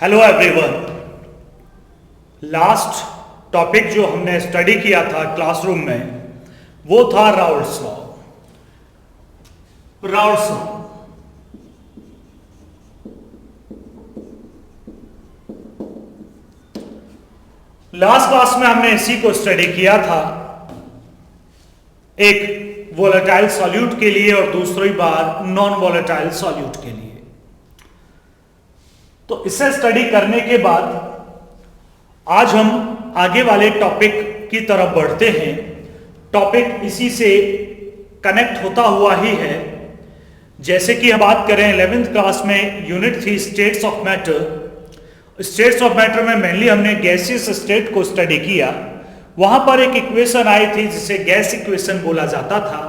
Hello everyone. Last topic जो हमने study किया था क्लासरूम में वो था Raoult's law. Raoult's law last class में हमने इसी को स्टडी किया था, एक वोलेटाइल सॉल्यूट के लिए और दूसरी बार नॉन वोलेटाइल सॉल्यूट के लिए। तो इसे स्टडी करने के बाद आज हम आगे वाले टॉपिक की तरफ बढ़ते हैं। टॉपिक इसी से कनेक्ट होता हुआ ही है। जैसे कि हम बात करें 11th क्लास में यूनिट थी states of matter. States of matter में मेनली हमने गैसियस स्टेट को स्टडी किया। वहां पर एक इक्वेशन आई थी जिसे गैस इक्वेशन बोला जाता था,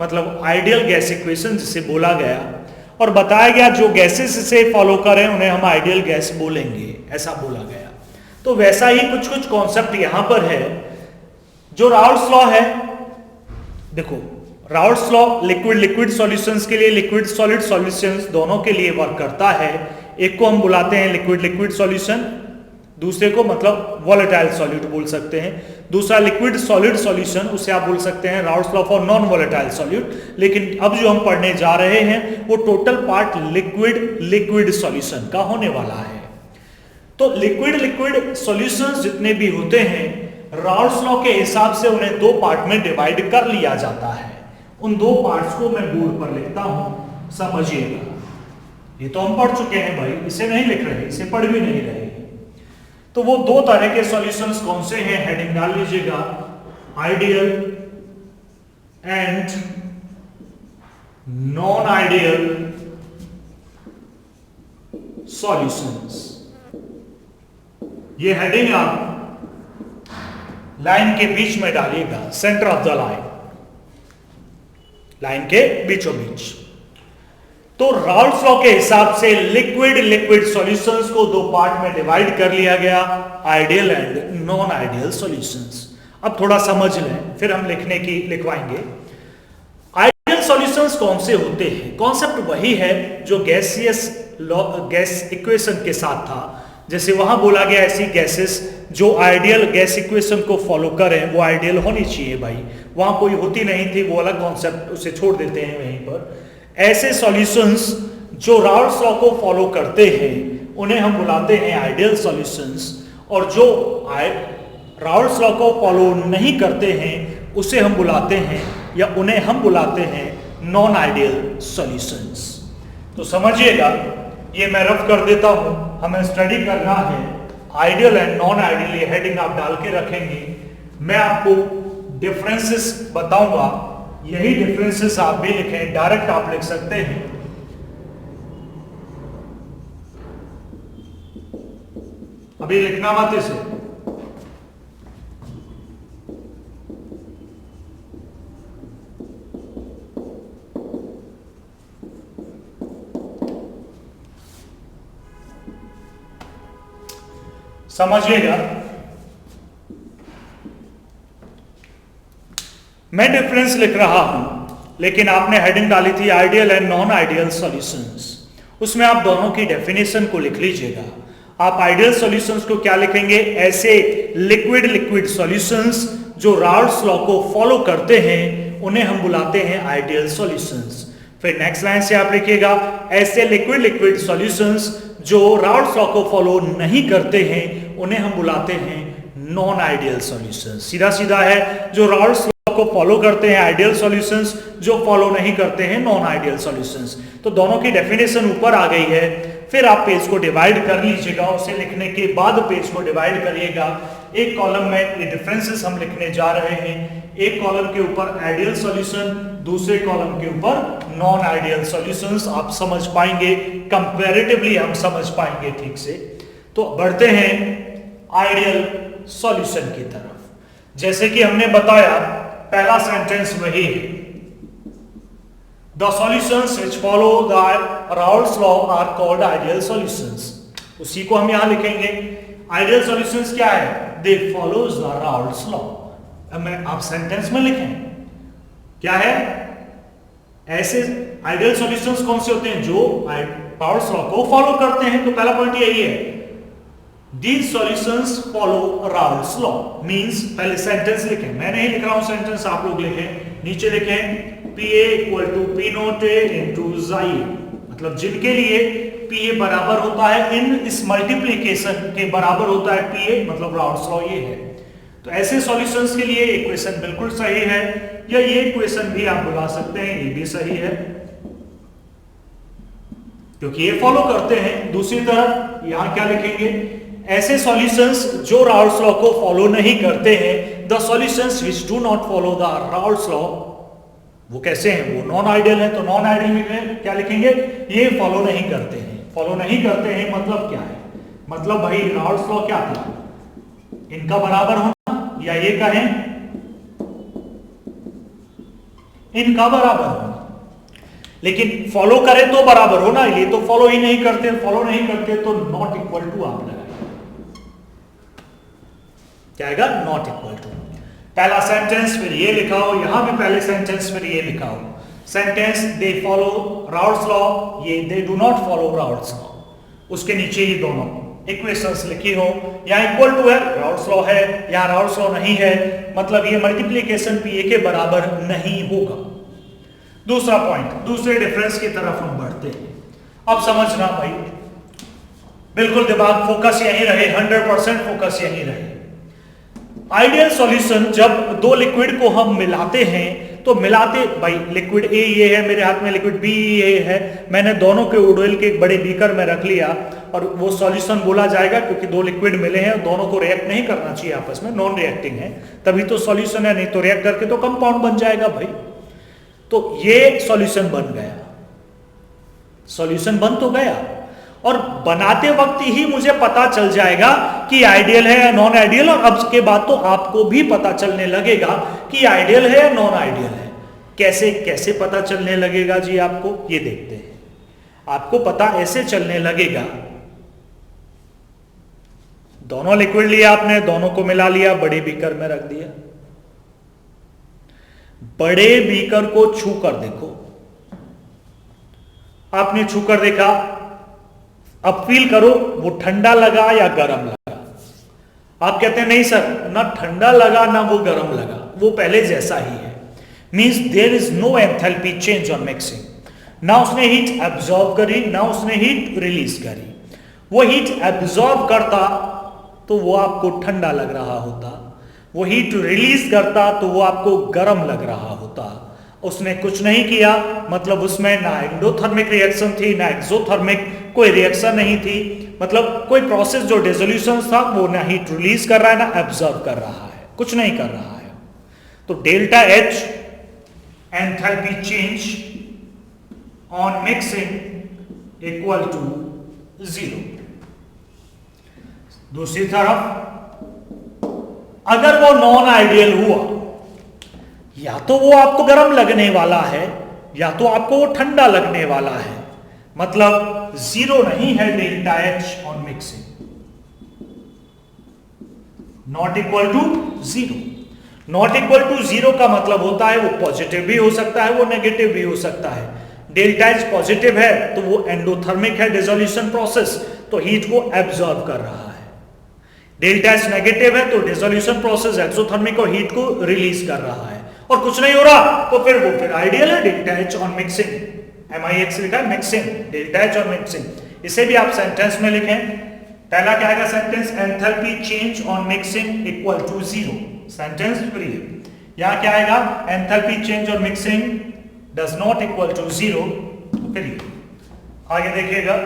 मतलब आइडियल गैस इक्वेशन जिसे बोला गया, और बताया गया जो गैसेस इसे फॉलो करें उन्हें हम आइडियल गैस बोलेंगे, ऐसा बोला गया। तो वैसा ही कुछ कुछ कॉन्सेप्ट यहां पर है। जो राउल्ट्स लॉ है, देखो Raoult's law liquid liquid solutions के लिए, लिक्विड सॉलिड सॉल्यूशंस दोनों के लिए वर्क करता है। एक को हम बुलाते हैं लिक्विड लिक्विड सॉल्यूशन, दूसरे को मतलब वोलेटाइल सॉल्यूट बोल सकते हैं। दूसरा लिक्विड सॉलिड सॉल्यूशन, उसे आप बोल सकते हैं Raoult's law for non volatile solute. लेकिन अब जो हम पढ़ने जा रहे हैं वो total part liquid liquid solution का होने वाला है। तो लिक्विड लिक्विड सॉल्यूशंस जितने भी होते हैं राउल्ट्स लॉ के हिसाब से उन्हें दो पार्ट में डिवाइड कर लिया जाता है। उन दो पार्ट्स को मैं बोर्ड पर लिखता हूं, समझिएगा। ये तो हम पढ़ चुके हैं भाई, इसे नहीं लिख रहे, इसे पढ़ भी नहीं रहे। तो वो दो तरह के सॉल्यूशंस कौन से हैं, हेडिंग डाल लीजिएगा, ideal and non ideal solutions. ये हेडिंग आप लाइन के बीच में डालिएगा, centre of the line, line के बीचों बीच। तो राउल्ट्स लॉ के हिसाब से लिक्विड लिक्विड सॉल्यूशंस को दो पार्ट में डिवाइड कर लिया गया, ideal and non ideal solutions. अब थोड़ा समझ लें, फिर हम लिखवाएंगे। आइडियल सॉल्यूशंस कौन से होते हैं? कॉन्सेप्ट वही है जो गैसियस गैस इक्वेशन के साथ था। जैसे वहां बोला गया ऐसी गैसेस जो आइडियल गैस इक्वेशन को फॉलो करें वो आइडियल होनी चाहिए भाई। वहां कोई होती नहीं थी, वो अलग कॉन्सेप्ट, उसे छोड़ देते हैं वहीं पर। ऐसे सॉल्यूशंस जो राउल्ट्स लॉ को फॉलो करते हैं उन्हें हम बुलाते हैं आइडियल सॉल्यूशंस, और जो राउल्ट्स लॉ को फॉलो नहीं करते हैं उसे हम बुलाते हैं या उन्हें हम बुलाते हैं नॉन आइडियल सॉल्यूशंस। तो समझिएगा, ये मैं रफ कर देता हूं, हमें स्टडी करना है आइडियल एंड नॉन आइडियल। ये हेडिंग आप डाल के रखेंगे। मैं आपको डिफरेंसेस बताऊंगा, यही डिफरेंसेस आप भी लिखें, डायरेक्ट आप लिख सकते हैं। अभी लिखना मत इसे, समझिएगा। मैं डिफरेंस लिख रहा हूं, लेकिन आपने हेडिंग डाली थी ideal and non ideal solutions. उसमें आप दोनों की डेफिनेशन को लिख लीजिएगा। आप आइडियल सॉल्यूशंस को क्या लिखेंगे? ऐसे लिक्विड लिक्विड सॉल्यूशंस जो राउल्ट्स लॉ को फॉलो करते हैं उन्हें हम बुलाते हैं आइडियल सॉल्यूशंस। फिर नेक्स्ट लाइन से आप लिखिएगा ऐसे लिक्विड लिक्विड सॉल्यूशंस जो राउल्ट्स लॉ को फॉलो नहीं करते हैं उन्हें हम बुलाते हैं नॉन आइडियल सॉल्यूशंस। सीधा सीधा है, जो राउल्ट्स को फॉलो करते हैं आइडियल सॉल्यूशंस, जो फॉलो नहीं करते हैं नॉन आइडियल सॉल्यूशंस। तो दोनों की डेफिनेशन ऊपर आ गई है। फिर आप पेज को डिवाइड कर लीजिएगा, उसे लिखने के बाद पेज को डिवाइड करिएगा। एक कॉलम में ये डिफरेंसेस हम लिखने जा रहे हैं, एक कॉलम के ऊपर आइडियल सॉल्यूशन, दूसरे कॉलम के ऊपर नॉन आइडियल सॉल्यूशंस। आप समझ पाएंगे, कंपैरेटिवली हम समझ पाएंगे ठीक से। तो बढ़ते हैं आइडियल सॉल्यूशन की तरफ। जैसे कि हमने बताया, पहला सेंटेंस वही है, the solutions which follow the Raoult's law are called ideal solutions. उसी को हम यहां लिखेंगे। आइडियल सॉल्यूशंस क्या है? They follows the Raoult's law. आप सेंटेंस में लिखें क्या है? ऐसे आइडियल सॉल्यूशंस कौन से होते हैं? जो राउल्ट्स लॉ को फॉलो करते हैं। तो पहला पॉइंट यही है, These solutions follow Raoult's law. Means पहले सेंटेंस लिखें, मैं नहीं लिख रहा हूं सेंटेंस, आप लोग लिखें, नीचे लिखें PA equal to P naught A into Xi, मतलब जिनके लिए PA बराबर होता है इन इस मल्टीप्लीकेशन के बराबर होता है PA, मतलब राउल्ट्स लॉ ये है। तो ऐसे सॉल्यूशंस के लिए इक्वेशन बिल्कुल सही है, या ये इक्वेशन भी आप बुला सकते हैं, ये भी सही है क्योंकि ये फॉलो करते हैं। दूसरी तरफ यहां क्या लिखेंगे, ऐसे सॉल्यूशंस जो राउल्ट्स लॉ को फॉलो नहीं करते हैं, the solutions which do not follow the Raoult's law, वो कैसे हैं, वो नॉन आइडियल है। तो नॉन आइडियल में क्या लिखेंगे, ये फॉलो नहीं करते हैं। फॉलो नहीं करते हैं मतलब क्या है, मतलब भाई राउल्ट्स लॉ क्या था, इनका बराबर होना, या ये कहें इनका बराबर होना, लेकिन फॉलो करें तो बराबर होना, ये तो फॉलो ही नहीं करते, फॉलो नहीं करते तो नॉट इक्वल टू आप लगाएंगे, क्या आएगा, नॉट इक्वल टू। पहला सेंटेंस फिर ये लिखा हो, यहां भी पहले सेंटेंस फिर ये लिखा हो, sentence they follow Raoult's law, ये they do not follow Raoult's law, उसके नीचे ये दोनों इक्वेशंस लिखी हो, यहां इक्वल टू है, राउल्ट्स लॉ है, यहां राउल्ट्स लॉ नहीं है, मतलब ये मल्टीप्लिकेशन पीए के बराबर नहीं होगा। दूसरा पॉइंट, दूसरे डिफरेंस की तरफ हम बढ़ते हैं। अब समझना भाई, बिल्कुल दिमाग फोकस यहीं रहे, 100% फोकस यहीं रहे। आइडियल सॉल्यूशन, जब दो लिक्विड को हम मिलाते हैं तो मिलाते, भाई लिक्विड ए ये है मेरे हाथ में, लिक्विड बी ये है, मैंने दोनों के वुड के एक बड़े बीकर में रख लिया और वो सॉल्यूशन बोला जाएगा, क्योंकि दो लिक्विड मिले हैं, दोनों को रिएक्ट नहीं करना चाहिए आपस में, नॉन रिएक्टिंग है, तभी तो सॉल्यूशन है, नहीं तो रिएक्ट करके तो कंपाउंड बन जाएगा भाई। तो ये सॉल्यूशन बन गया, सॉल्यूशन बन तो गया, और बनाते वक्त ही मुझे पता चल जाएगा कि आइडियल है या नॉन आइडियल, और अब के बाद तो आपको भी पता चलने लगेगा कि आइडियल है या नॉन आइडियल है। कैसे कैसे पता चलने लगेगा जी आपको, ये देखते हैं। आपको पता ऐसे चलने लगेगा, दोनों लिक्विड लिया आपने, दोनों को मिला लिया, बड़े बीकर में रख दिया, बड़े बीकर को छू कर देखो, आपने छू कर देखा, अब फील करो वो ठंडा लगा या गर्म लगा। आप कहते हैं नहीं सर, ना ठंडा लगा ना वो गर्म लगा, वो पहले जैसा ही है। Means there is no enthalpy change on mixing, ना उसने हीट एब्जॉर्ब करी ना उसने हीट रिलीज करी। वो हीट एब्जॉर्ब करता तो वो आपको ठंडा लग रहा होता, वो हीट रिलीज करता तो वो आपको गर्म लग रहा होता। उसने कुछ नहीं किया, मतलब उसमें ना एंडोथर्मिक रिएक्शन थी ना एक्सोथर्मिक, कोई रिएक्शन नहीं थी, मतलब कोई प्रोसेस जो डिसोल्यूशन था वो ना हीट रिलीज कर रहा है ना एब्जॉर्ब कर रहा है, कुछ नहीं कर रहा है। तो delta H enthalpy change on mixing equal to 0। दूसरी तरफ अगर वो नॉन आइडियल हुआ, या तो वो आपको गर्म लगने वाला है या तो आपको वो ठंडा लगने वाला है, मतलब 0 नहीं है delta H on mixing, not equal to 0। Not equal to 0 का मतलब होता है वो पॉजिटिव भी हो सकता है, वो नेगेटिव भी हो सकता है। डेल्टा एच पॉजिटिव है तो वो एंडोथर्मिक है, डिसोल्यूशन प्रोसेस, तो हीट को एब्जॉर्ब कर रहा है। डेल्टा एच नेगेटिव है तो डिसोल्यूशन प्रोसेस एक्सोथर्मिक और हीट को रिलीज कर रहा है, और कुछ नहीं हो रहा तो फिर वो फिर आइडियल है, delta H on mixing, MIX लिखा है mixing, delta H on mixing. इसे भी आप सेंटेंस में लिखें, पहला क्या आएगा sentence, enthalpy change on mixing equal to 0, sentence free है। यहां क्या आएगा, enthalpy change on mixing does not equal to 0, फिर आगे देखिएगा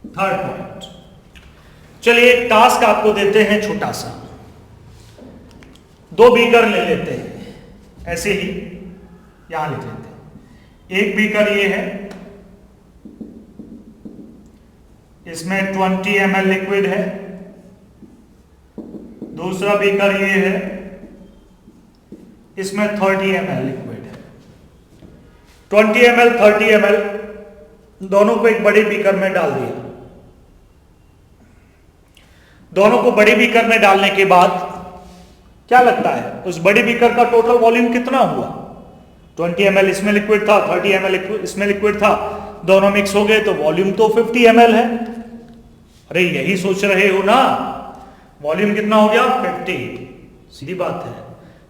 थर्ड पॉइंट। चलिए एक टास्क आपको देते हैं छोटा सा, 2 बीकर ले लेते हैं, ऐसे ही यहां लिख लेते हैं। एक बीकर ये है, इसमें 20 ml लिक्विड है, दूसरा बीकर ये है, इसमें 30 ml लिक्विड है। 20 ml 30 ml दोनों को एक बड़े बीकर में डाल दिया। दोनों को बड़े बीकर में डालने के बाद क्या लगता है, उस बड़ी बीकर का टोटल वॉल्यूम कितना हुआ, 20 ml इसमें लिक्विड था, 30 ml इसमें लिक्विड था, दोनों मिक्स हो गए तो वॉल्यूम तो 50 ml है। अरे यही सोच रहे हो ना, वॉल्यूम कितना हो गया 50, सीधी बात है।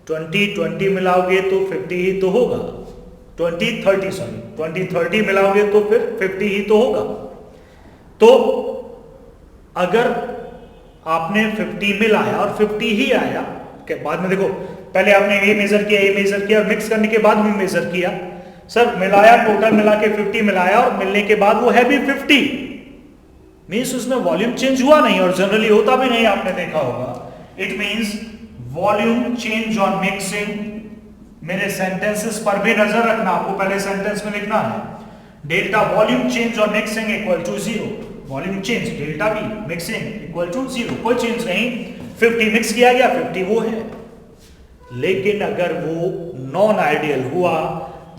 20 मिलाओगे तो 50 ही तो होगा, 20 30 मिलाओगे तो फिर 50 ही तो होगा। तो अगर आपने 50 मिलाया और 50 ही आया के बाद में, देखो पहले आपने ए मेजर किया और मिक्स करने के बाद भी मेजर किया, सर मिलाया, टोटल मिला के 50 मिलाया और मिलने के बाद वो है भी 50, मीन्स उसमें वॉल्यूम चेंज हुआ नहीं, और जनरली होता भी नहीं, आपने देखा होगा। It means volume change on mixing. मेरे सेंटेंसेस पर भी नजर रखना, आपको पहले सेंटेंस में लिखना है delta volume change on mixing equal to 0, volume change delta V mixing equal to 0, कोई चेंज नहीं, 50 मिक्स किया गया 50 वो है। लेकिन अगर वो नॉन आइडियल हुआ,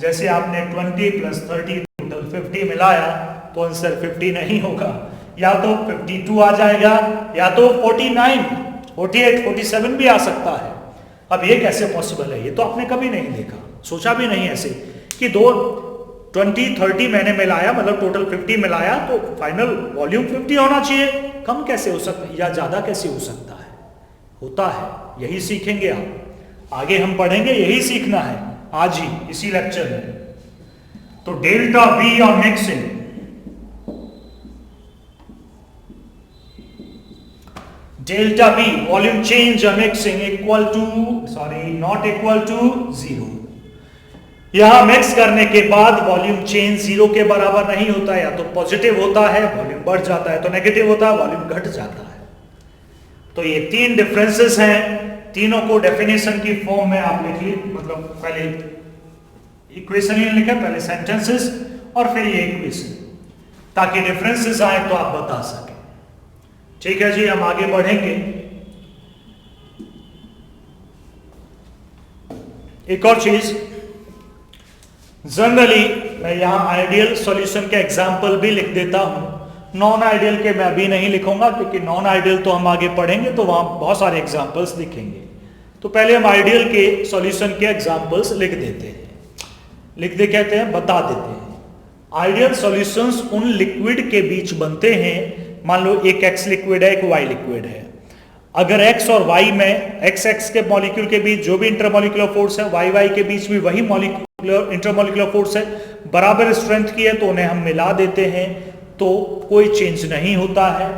जैसे आपने 20 + 30 टोटल 50 मिलाया, तो आंसर 50 नहीं होगा, या तो 52 आ जाएगा, या तो 49, 48, 47 भी आ सकता है। अब ये कैसे पॉसिबल है? ये तो आपने कभी नहीं देखा, सोचा भी नहीं ऐसे कि 20 30 मैंने मिलाया, मतलब टोटल 50 मिलाया, तो फाइनल वॉल्यूम 50 होना चाहिए, कम कैसे हो सकता है या ज्यादा कैसे हो सकता है? होता है। यही सीखेंगे आप, आगे हम पढ़ेंगे, यही सीखना है आज ही इसी लेक्चर में। तो delta V on mixing, delta V volume change on mixing equal to, not equal to 0। यहां मिक्स करने के बाद वॉल्यूम चेंज 0 के बराबर नहीं होता है, या तो पॉजिटिव होता है वॉल्यूम बढ़ जाता है, तो नेगेटिव होता है वॉल्यूम घट जाता है। तो ये 3 डिफरेंसेस हैं, तीनों को डेफिनेशन की फॉर्म में आप लिखिए, मतलब पहले इक्वेशन ही लिखे, पहले सेंटेंसेस और फिर ये इक्वेशन, ताकि डिफरेंसेस आए तो आप बता सकें। ठीक है जी, हम आगे बढ़ेंगे। एक और चीज, जनरली मैं यहां आइडियल सॉल्यूशन के एग्जाम्पल भी लिख देता हूं, नॉन आइडियल के मैं अभी नहीं लिखूंगा, क्योंकि नॉन आइडियल तो हम आगे पढ़ेंगे तो वहां बहुत सारे एग्जाम्पल्स लिखेंगे। तो पहले हम आइडियल के सॉल्यूशन के एग्जाम्पल्स लिख देते हैं, लिख दे कहते हैं, बता देते हैं। आइडियल सॉल्यूशंस उन लिक्विड के बीच बनते हैं, मान लो एक X लिक्विड है, एक Y लिक्विड है। अगर X और Y में XX के मॉलिक्यूल के बीच जो भी इंटरमॉलिक्यूलर फोर्स है, YY के बीच भी वही मॉलिक्यूलर इंटरमॉलिक्यूलर फोर्स है, बराबर स्ट्रेंथ की है, तो उन्हें हम मिला देते हैं, तो कोई चेंज नहीं होता है।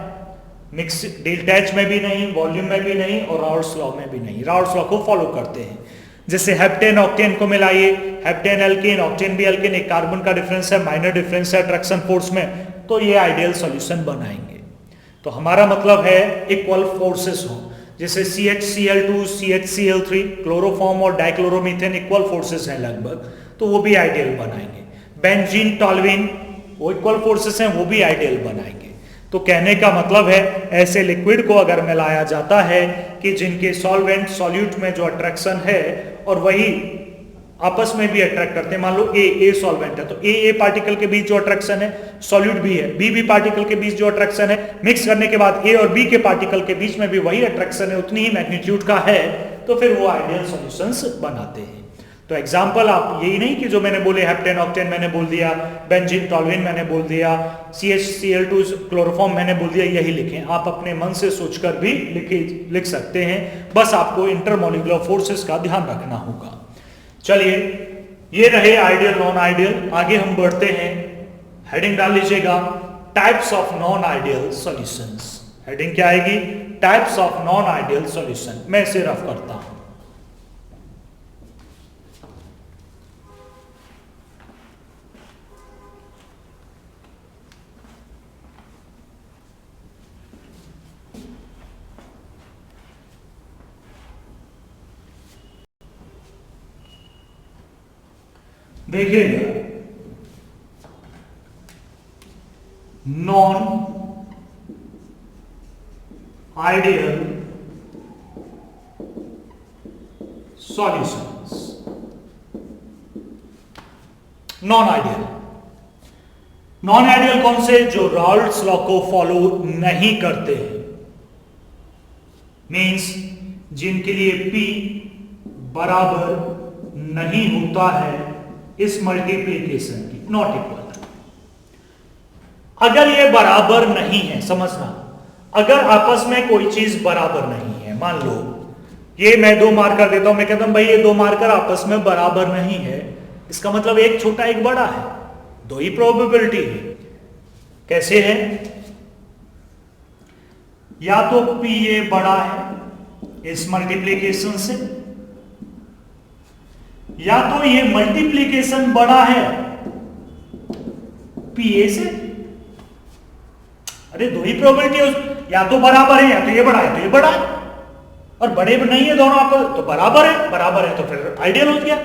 मिक्स डेल्टा H में भी नहीं, वॉल्यूम में भी नहीं, और राउल्ट्स लॉ में भी नहीं। राउल्ट्स लॉ को फॉलो करते हैं। जैसे हेप्टेन ऑक्टेन को मिलाइए, हेप्टेन एल्केन ऑक्टेन भी एल्केन, एक कार्बन का डिफरेंस है, माइनर डिफरेंस है अट्रैक्शन फोर्स में, तो ये आइडियल सॉल्यूशन बनाएंगे। तो हमारा मतलब है इक्वल फोर्सेस हो, जैसे CHCl2 CHCl3 क्लोरोफॉर्म और डाइक्लोरोमीथेन इक्वल फोर्सेस हैं लगभग, तो वो भी आइडियल बनाएंगे। बेंजीन टॉल्विन वो इक्वल फोर्सेस हैं, वो भी आइडियल बनाएंगे। तो कहने का मतलब है ऐसे लिक्विड को अगर मिलाया जाता है कि जिनके सॉल्वेंट सॉल्यूट में जो अट्रैक्शन है और वही आपस में भी अट्रैक्ट करते हैं, मान लो ए सॉल्वेंट है, तो ए पार्टिकल के बीच जो अट्रैक्शन है, सॉल्यूट भी है, बी पार्टिकल के बीच जो अट्रैक्शन है, मिक्स करने के बाद ए और बी के पार्टिकल के बीच में भी वही अट्रैक्शन है, उतनी ही मैग्नीट्यूड का है, तो फिर वो आइडियल सॉल्यूशंस बनाते हैं। तो एग्जाम्पल आप यही नहीं कि जो मैंने बोले हेप्टेन ऑक्टेन मैंने बोल दिया, बेंजीन टॉल्विन मैंने बोल दिया, CHCl2 क्लोरोफॉर्म मैंने बोल दिया, यही लिखें। आप अपने मन से सोचकर भी लिख सकते हैं, बस आपको इंटरमॉलिक्यूलर फोर्सेस का ध्यान रखना होगा। चलिए, ये रहे आइडियल नॉन आइडियल। आगे हम बढ़ते हैं, हेडिंग डाल लीजिएगा, types of non ideal solutions. Heading क्या आएगी? Types of non ideal solution. मैं इसे रफ करता हूं। देखिएगा, non ideal solutions. Non ideal, non ideal कौन से? जो राउल्ट्स लॉ को फॉलो नहीं करते हैं, मींस जिनके लिए P बराबर नहीं होता है इस मल्टीप्लीकेशन की, नॉट इक्वल। अगर ये बराबर नहीं है, समझना, अगर आपस में कोई चीज बराबर नहीं है, मान लो ये मैं 2 मार्कर देता हूं, मैं कहता हूं भाई ये 2 मार्कर आपस में बराबर नहीं है, इसका मतलब एक छोटा एक बड़ा है, 2 ही प्रोबेबिलिटी है। कैसे है? या तो PA बड़ा है इस मल्टीप्लीकेशन से, या तो ये मल्टीप्लीकेशन बड़ा है PA से। अरे 2 ही प्रोबेबिलिटी, या तो बराबर है या तो ये बड़ा है तो ये बड़ा है, और बड़े नहीं है दोनों आपस तो बराबर है तो फिर आइडियल हो गया।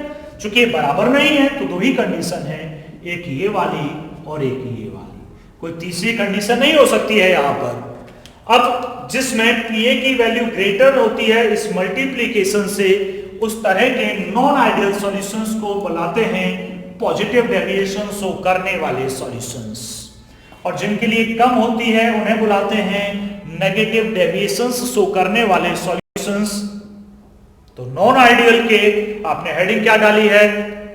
चूंकि ये बराबर नहीं है तो 2 ही कंडीशन है, एक ये वाली और एक ये वाली, कोई तीसरी कंडीशन नहीं हो सकती है यहां पर। अब जिसमें PA की वैल्यू ग्रेटर होती है इस मल्टीप्लीकेशन से, उस तरह के नॉन आइडियल सॉल्यूशंस को बुलाते हैं पॉजिटिव डेविएशन शो करने वाले सॉल्यूशंस, और जिनके लिए कम होती है उन्हें बुलाते हैं नेगेटिव डेविएशंस शो करने वाले सॉल्यूशंस। तो नॉन आइडियल के आपने हेडिंग क्या डाली है?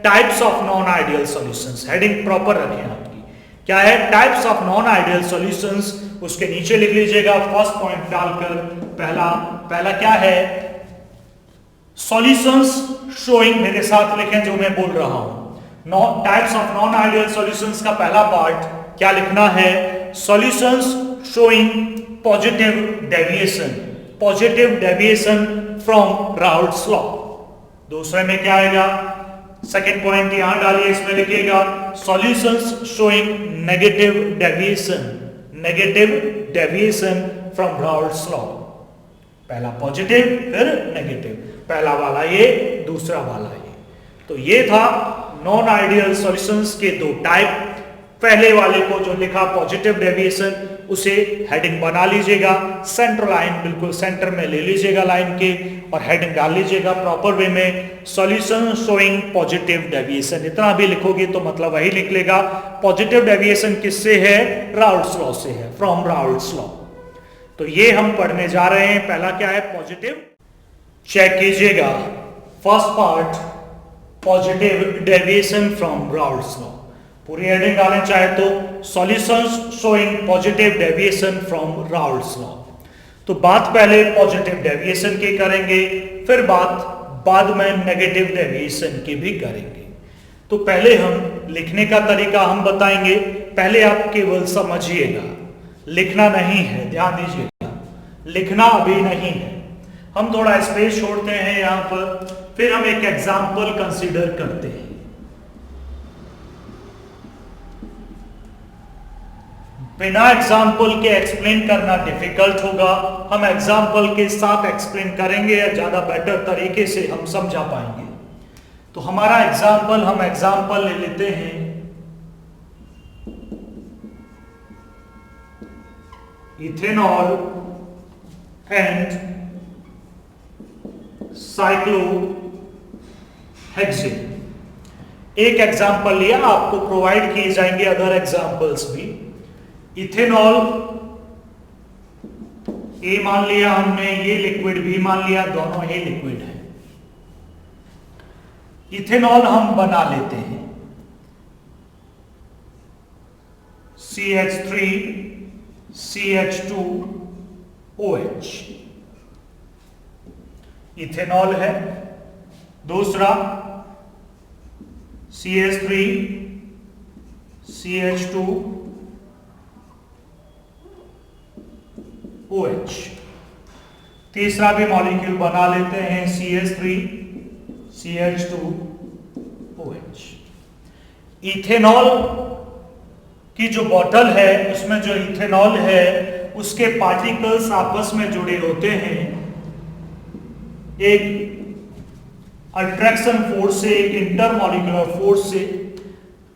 Types of non ideal solutions. Heading proper रखें आपकी, क्या है? Types of non ideal solutions. उसके नीचे लिख लीजिएगा फर्स्ट पॉइंट डालकर, पहला क्या है? सॉल्यूशंस शोइंग, मेरे साथ लिखें जो मैं बोल रहा हूं। Types of non ideal solutions का पहला पार्ट क्या लिखना है? Solutions showing positive deviation from Raoult's law. दूसरे में क्या आएगा? सेकेंड पॉइंट यहां डालिए, इसमें लिखिएगा solutions showing negative deviation from Raoult's law. पहला पॉजिटिव फिर नेगेटिव, पहला वाला ये दूसरा वाला ये। तो ये था नॉन आइडियल सॉल्यूशंस के 2 टाइप। पहले वाले को जो लिखा पॉजिटिव डेविएशन, उसे हेडिंग बना लीजिएगा, सेंटर लाइन बिल्कुल सेंटर में ले लीजिएगा लाइन के, और हेडिंग डाल लीजिएगा प्रॉपर वे में, सॉल्यूशन शोइंग पॉजिटिव डेविएशन। इतना भी लिखोगे तो मतलब वही निकलेगा। पॉजिटिव डेविएशन किससे है? राउल्ट्स लॉ से है, फ्रॉम राउल्ट्स लॉ। तो ये हम पढ़ने जा रहे हैं। पहला क्या है? पॉजिटिव। चेक कीजिएगा first part, positive deviation from Raoult's law. पूरी हेडिंग डालें चाहे तो, solutions showing positive deviation from Raoult's law. तो बात पहले पॉजिटिव डेविएशन की करेंगे, फिर बात बाद में नेगेटिव डेविएशन की भी करेंगे। तो पहले हम लिखने का तरीका हम बताएंगे, पहले आप केवल समझिएगा, लिखना नहीं है, ध्यान दीजिएगा, लिखना अभी नहीं है। हम थोड़ा स्पेस छोड़ते हैं यहां पर, फिर हम एक एग्जाम्पल कंसीडर करते हैं। बिना एग्जाम्पल के एक्सप्लेन करना डिफिकल्ट होगा, हम एग्जाम्पल के साथ एक्सप्लेन करेंगे या ज्यादा बेटर तरीके से हम समझा पाएंगे। तो हमारा एग्जाम्पल, हम एग्जाम्पल ले लेते हैं इथेनॉल एंड साइक्लोहेक्सेन। एक एग्जाम्पल लिया, आपको प्रोवाइड किए जाएंगे अदर एग्जाम्पल्स भी। इथेनॉल ए मान लिया हमने, ये लिक्विड भी मान लिया, दोनों ही लिक्विड है। इथेनॉल हम बना लेते हैं CH3CH2OH, इथेनॉल है। दूसरा CH3CH2OH। तीसरा भी मॉलिक्यूल बना लेते हैं CH3CH2OH। इथेनॉल की जो बॉटल है उसमें जो इथेनॉल है उसके पार्टिकल्स आपस में जुड़े होते हैं एक अट्रैक्शन फोर्स से, एक इंटरमॉलिक्यूलर फोर्स से।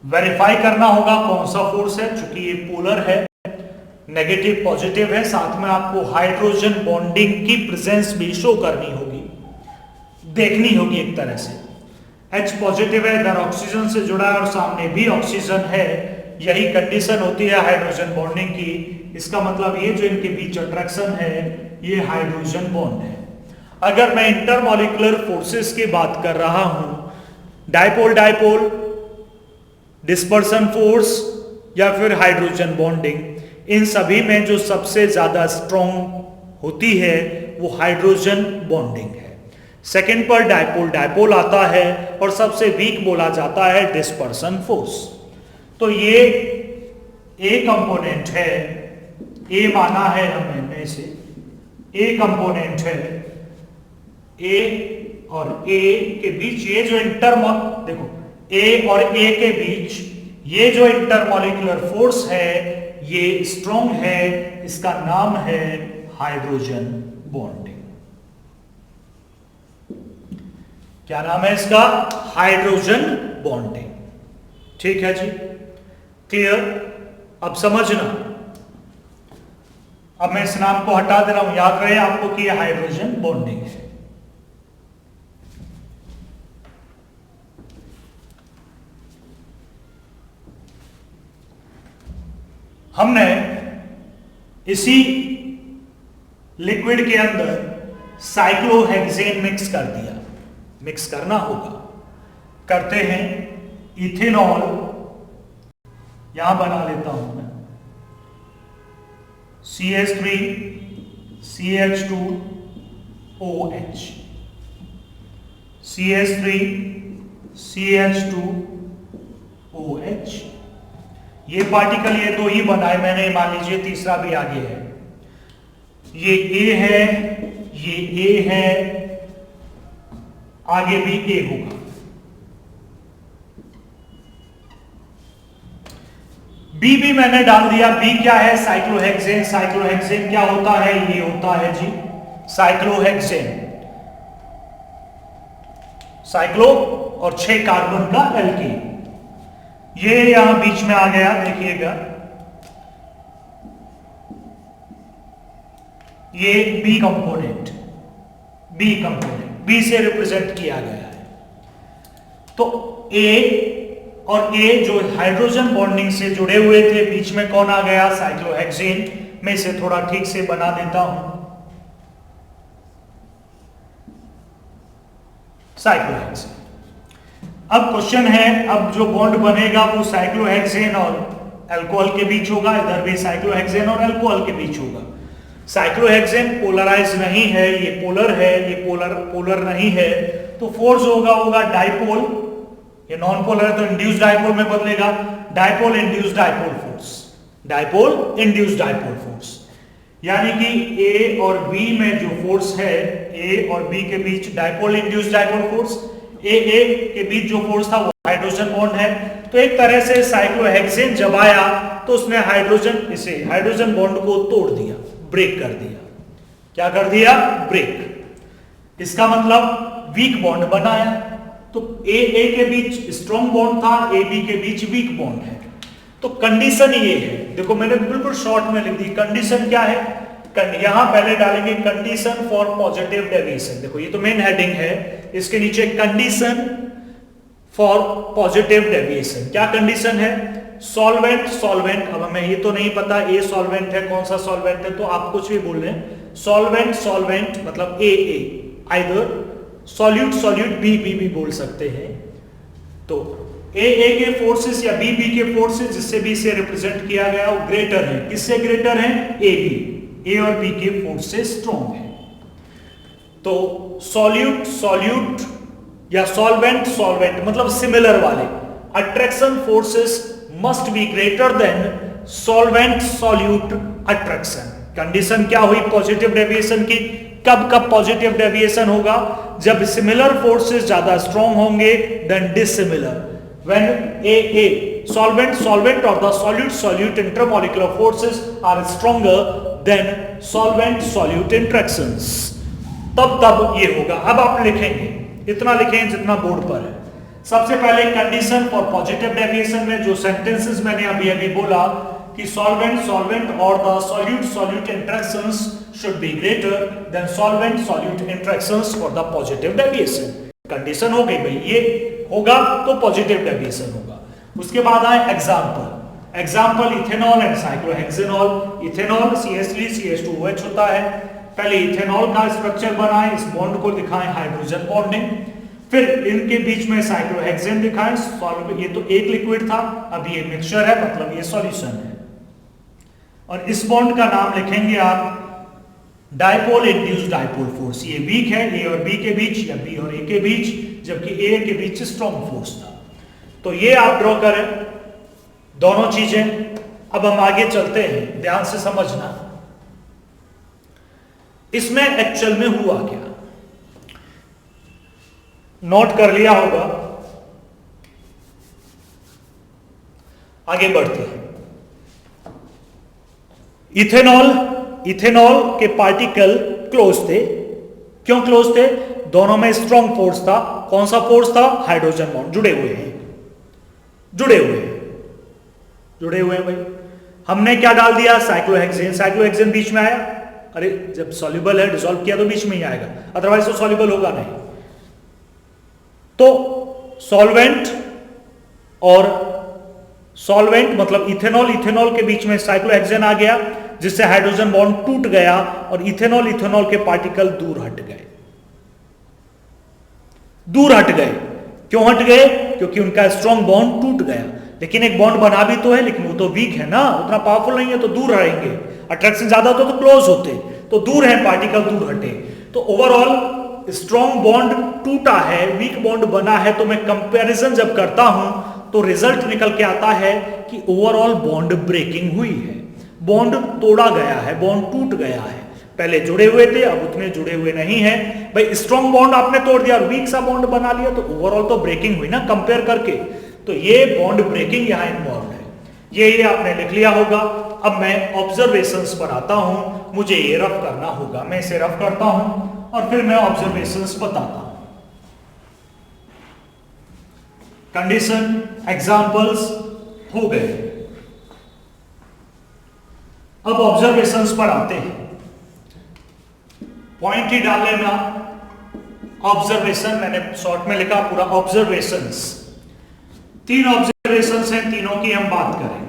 वेरीफाई करना होगा कौन सा फोर्स है, चूंकि ये पोलर है, नेगेटिव पॉजिटिव है, साथ में आपको हाइड्रोजन बॉन्डिंग की प्रेजेंस भी शो करनी होगी, देखनी होगी एक तरह से। H पॉजिटिव है, इधर ऑक्सीजन से जुड़ा है और सामने भी ऑक्सीजन है, यही कंडीशन होती है हाइड्रोजन बॉन्डिंग की। इसका मतलब ये जो इनके बीच अट्रैक्शन है ये हाइड्रोजन बॉन्ड है। अगर मैं इंटरमॉलिक्यूलर फोर्सेस की बात कर रहा हूं, डाइपोल डाइपोल, डिस्पर्सन फोर्स या फिर हाइड्रोजन बॉन्डिंग, इन सभी में जो सबसे ज्यादा स्ट्रॉन्ग होती है वो हाइड्रोजन बॉन्डिंग है। सेकंड पर डायपोल, डायपोल आता है और सबसे वीक बोला जाता है डिस्पर्सन फोर्स। तो ये ए कंपोनेंट है, ए माना है हमने इसे, ए कंपोनेंट है, ए और ए के बीच ये जो देखो ए और ए के बीच ये जो इंटरमॉलिक्यूलर फोर्स है ये स्ट्रॉन्ग है, इसका नाम है हाइड्रोजन बॉन्डिंग। क्या नाम है इसका? Hydrogen bonding. ठीक है जी, क्लियर? अब समझना, अब मैं इस नाम को हटा दे रहा हूं, याद रहे आपको कि यह हाइड्रोजन बॉन्डिंग है। हमने इसी लिक्विड के अंदर साइक्लोहेक्सेन मिक्स कर दिया, मिक्स करना होगा, करते हैं। इथेनॉल यहां बना लेता हूं मैं, CH3 CH2OH, CH3 CH2OH। ये पार्टिकल ये दो ही बनाए मैंने, मान लीजिए तीसरा भी आगे है। ये ए है, ये ए है, आगे भी ए होगा। बी भी मैंने डाल दिया। बी क्या है? साइक्लोहेक्सेन। साइक्लोहेक्सेन क्या होता है? ये होता है जी साइक्लोहेक्सेन, साइक्लो और 6 कार्बन का एल्कीन। ये यहां बीच में आ गया, देखिएगा ये B component, B component B से रिप्रेजेंट किया गया है। तो ए और ए जो हाइड्रोजन बॉन्डिंग से जुड़े हुए थे, बीच में कौन आ गया? साइक्लोहेक्सेन। मैं इसे थोड़ा ठीक से बना देता हूं, साइक्लोहेक्सेन। अब क्वेश्चन है, अब जो बॉन्ड बनेगा वो साइक्लोहेक्सेन और अल्कोहल के बीच होगा, इधर भी साइक्लोहेक्सेन और अल्कोहल के बीच होगा। साइक्लोहेक्सेन पोलराइज नहीं है, ये पोलर है, ये पोलर नहीं है, तो फोर्स होगा डाइपोल। ये नॉन पोलर है तो इंड्यूस्ड डाइपोल में बदलेगा, dipole induced dipole force, dipole induced dipole force. यानी कि ए और बी में जो फोर्स है, ए और बी के बीच डाइपोल इंड्यूस्ड डाइपोल फोर्स, ए के बीच जो फोर्स था वो हाइड्रोजन बॉन्ड है। तो एक तरह से साइक्लोहेक्सेन जब आया तो उसने हाइड्रोजन बॉन्ड को तोड़ दिया, ब्रेक कर दिया। क्या कर दिया? ब्रेक। इसका मतलब वीक बॉन्ड बनाया। तो ए के बीच स्ट्रॉन्ग बॉन्ड था, ए बी के बीच वीक बॉन्ड है। तो कंडीशन ये है, देखो मैंने बिल्कुल शॉर्ट में लिख दी। कंडीशन क्या है? यहां पहले डालेंगे कंडीशन फॉर पॉजिटिव डेविएशन। देखो ये तो मेन हेडिंग है, इसके नीचे कंडीशन फॉर पॉजिटिव डेविएशन। क्या कंडीशन है? सॉल्वेंट, सॉल्वेंट, अब हमें ये तो नहीं पता ए सॉल्वेंट है, कौन सा सॉल्वेंट है, तो आप कुछ भी बोल रहे हैं। सॉल्वेंट, सॉल्वेंट मतलब ए आइदर सॉल्यूट, सॉल्यूट बी बोल सकते हैं। तो ए के फोर्सेस या बी के फोर्सेस जिससे भी इसे रिप्रेजेंट किया गया वो ग्रेटर है। किससे ग्रेटर है? ए और बी के फोर्सेस स्ट्रॉन्ग है। तो सॉल्यूट, सॉल्यूट या सॉल्वेंट, सॉल्वेंट मतलब सिमिलर वाले। Attraction forces must be greater than solvent solute attraction. Condition क्या हुई पॉजिटिव डेविएशन की? कब पॉजिटिव डेविएशन होगा? जब सिमिलर फोर्सेस ज्यादा स्ट्रॉन्ग होंगे than dissimilar. When solvent or the solute intermolecular forces are stronger than solvent-solute interactions, तब ये होगा। अब आप लिखेंगे, इतना लिखेंगे जितना बोर्ड पर है। सबसे पहले कंडीशन फॉर पॉजिटिव डेविएशन में जो सेंटेंसेस मैंने अभी बोला कि solvent और the solute interactions should be greater than solvent-solute interactions for the positive deviation। Condition हो गई भाई, ये होगा तो पॉजिटिव डेविएशन होगा। उसके बाद आए example ethanol and cyclohexanol. Ethanol CH3 CH2OH होता है। पहले इथेनॉल का स्ट्रक्चर बनाएं, इस बॉन्ड को दिखाएं हाइड्रोजन बॉन्डिंग, फिर इनके बीच में साइक्लोहेक्सेन दिखाएं। ये तो एक लिक्विड था, अब ये मिक्सचर है मतलब ये सॉल्यूशन है। और इस बॉन्ड का नाम लिखेंगे आप डायपोल इंड्यूस्ड डायपोल फोर्स। ये वीक है ए और बी के बीच या बी और ए के बीच, जबकि ए के बीच स्ट्रॉन्ग फोर्स था। तो ये आप ड्रॉ करें दोनों चीजें। अब हम आगे चलते हैं, ध्यान से समझना इसमें एक्चुअल में हुआ क्या, नोट कर लिया होगा। आगे बढ़ते हैं। इथेनॉल के पार्टिकल क्लोज थे। क्यों क्लोज थे? दोनों में स्ट्रॉन्ग फोर्स था। कौन सा फोर्स था? हाइड्रोजन बॉन्ड जुड़े हुए हैं भाई। हमने क्या डाल दिया? साइक्लोहेक्सेन। साइक्लोहेक्सेन बीच में आया। अरे जब सॉल्युबल है, डिसॉल्व किया तो बीच में ही आएगा, अदरवाइज तो सॉल्युबल होगा नहीं। तो सॉल्वेंट मतलब इथेनॉल के बीच में साइक्लोहेक्सेन आ गया, जिससे हाइड्रोजन बॉन्ड टूट गया और इथेनॉल के पार्टिकल दूर हट गए। क्यों हट गए? क्योंकि उनका स्ट्रॉन्ग बॉन्ड टूट गया। लेकिन एक बॉन्ड बना भी तो है, लेकिन वो तो वीक है ना, उतना पावरफुल नहीं है, तो दूर रहेंगे। अट्रैक्शन ज्यादा होता तो क्लोज होते, तो दूर है पार्टिकल, दूर हटे। तो ओवरऑल स्ट्रॉन्ग बॉन्ड टूटा है, वीक बॉन्ड बना है, तो मैं कंपैरिजन जब करता हूं तो रिजल्ट निकल के आता है कि ओवरऑल बॉन्ड ब्रेकिंग हुई है, बॉन्ड तोड़ा गया है, बॉन्ड टूट गया है। पहले जुड़े हुए थे, अब उतने जुड़े हुए नहीं है। भाई स्ट्रॉन्ग बॉन्ड आपने तोड़ दिया और वीक सा बॉन्ड बना लिया, तो ओवरऑल तो ब्रेकिंग हुई ना कंपेयर करके। तो ये बॉन्ड ब्रेकिंग यहां इन्वॉल्व है। ये आपने लिख लिया होगा। अब मैं ऑब्जर्वेशंस पर आता हूं, मुझे ये रफ करना होगा। मैं इसे रफ करता हूं और फिर मैं ऑब्जर्वेशंस बताता हूं। कंडीशन एग्जांपल्स हो गए। अब ऑब्जर्वेशंस पर आते हैं। पॉइंट ही डाल लेना। ऑब्जर्वेशन मैंने शॉर्ट में लिखा पूरा ऑब्जर्वेशंस। 3 ऑब्जर्वेशंस हैं, तीनों की हम बात करेंगे।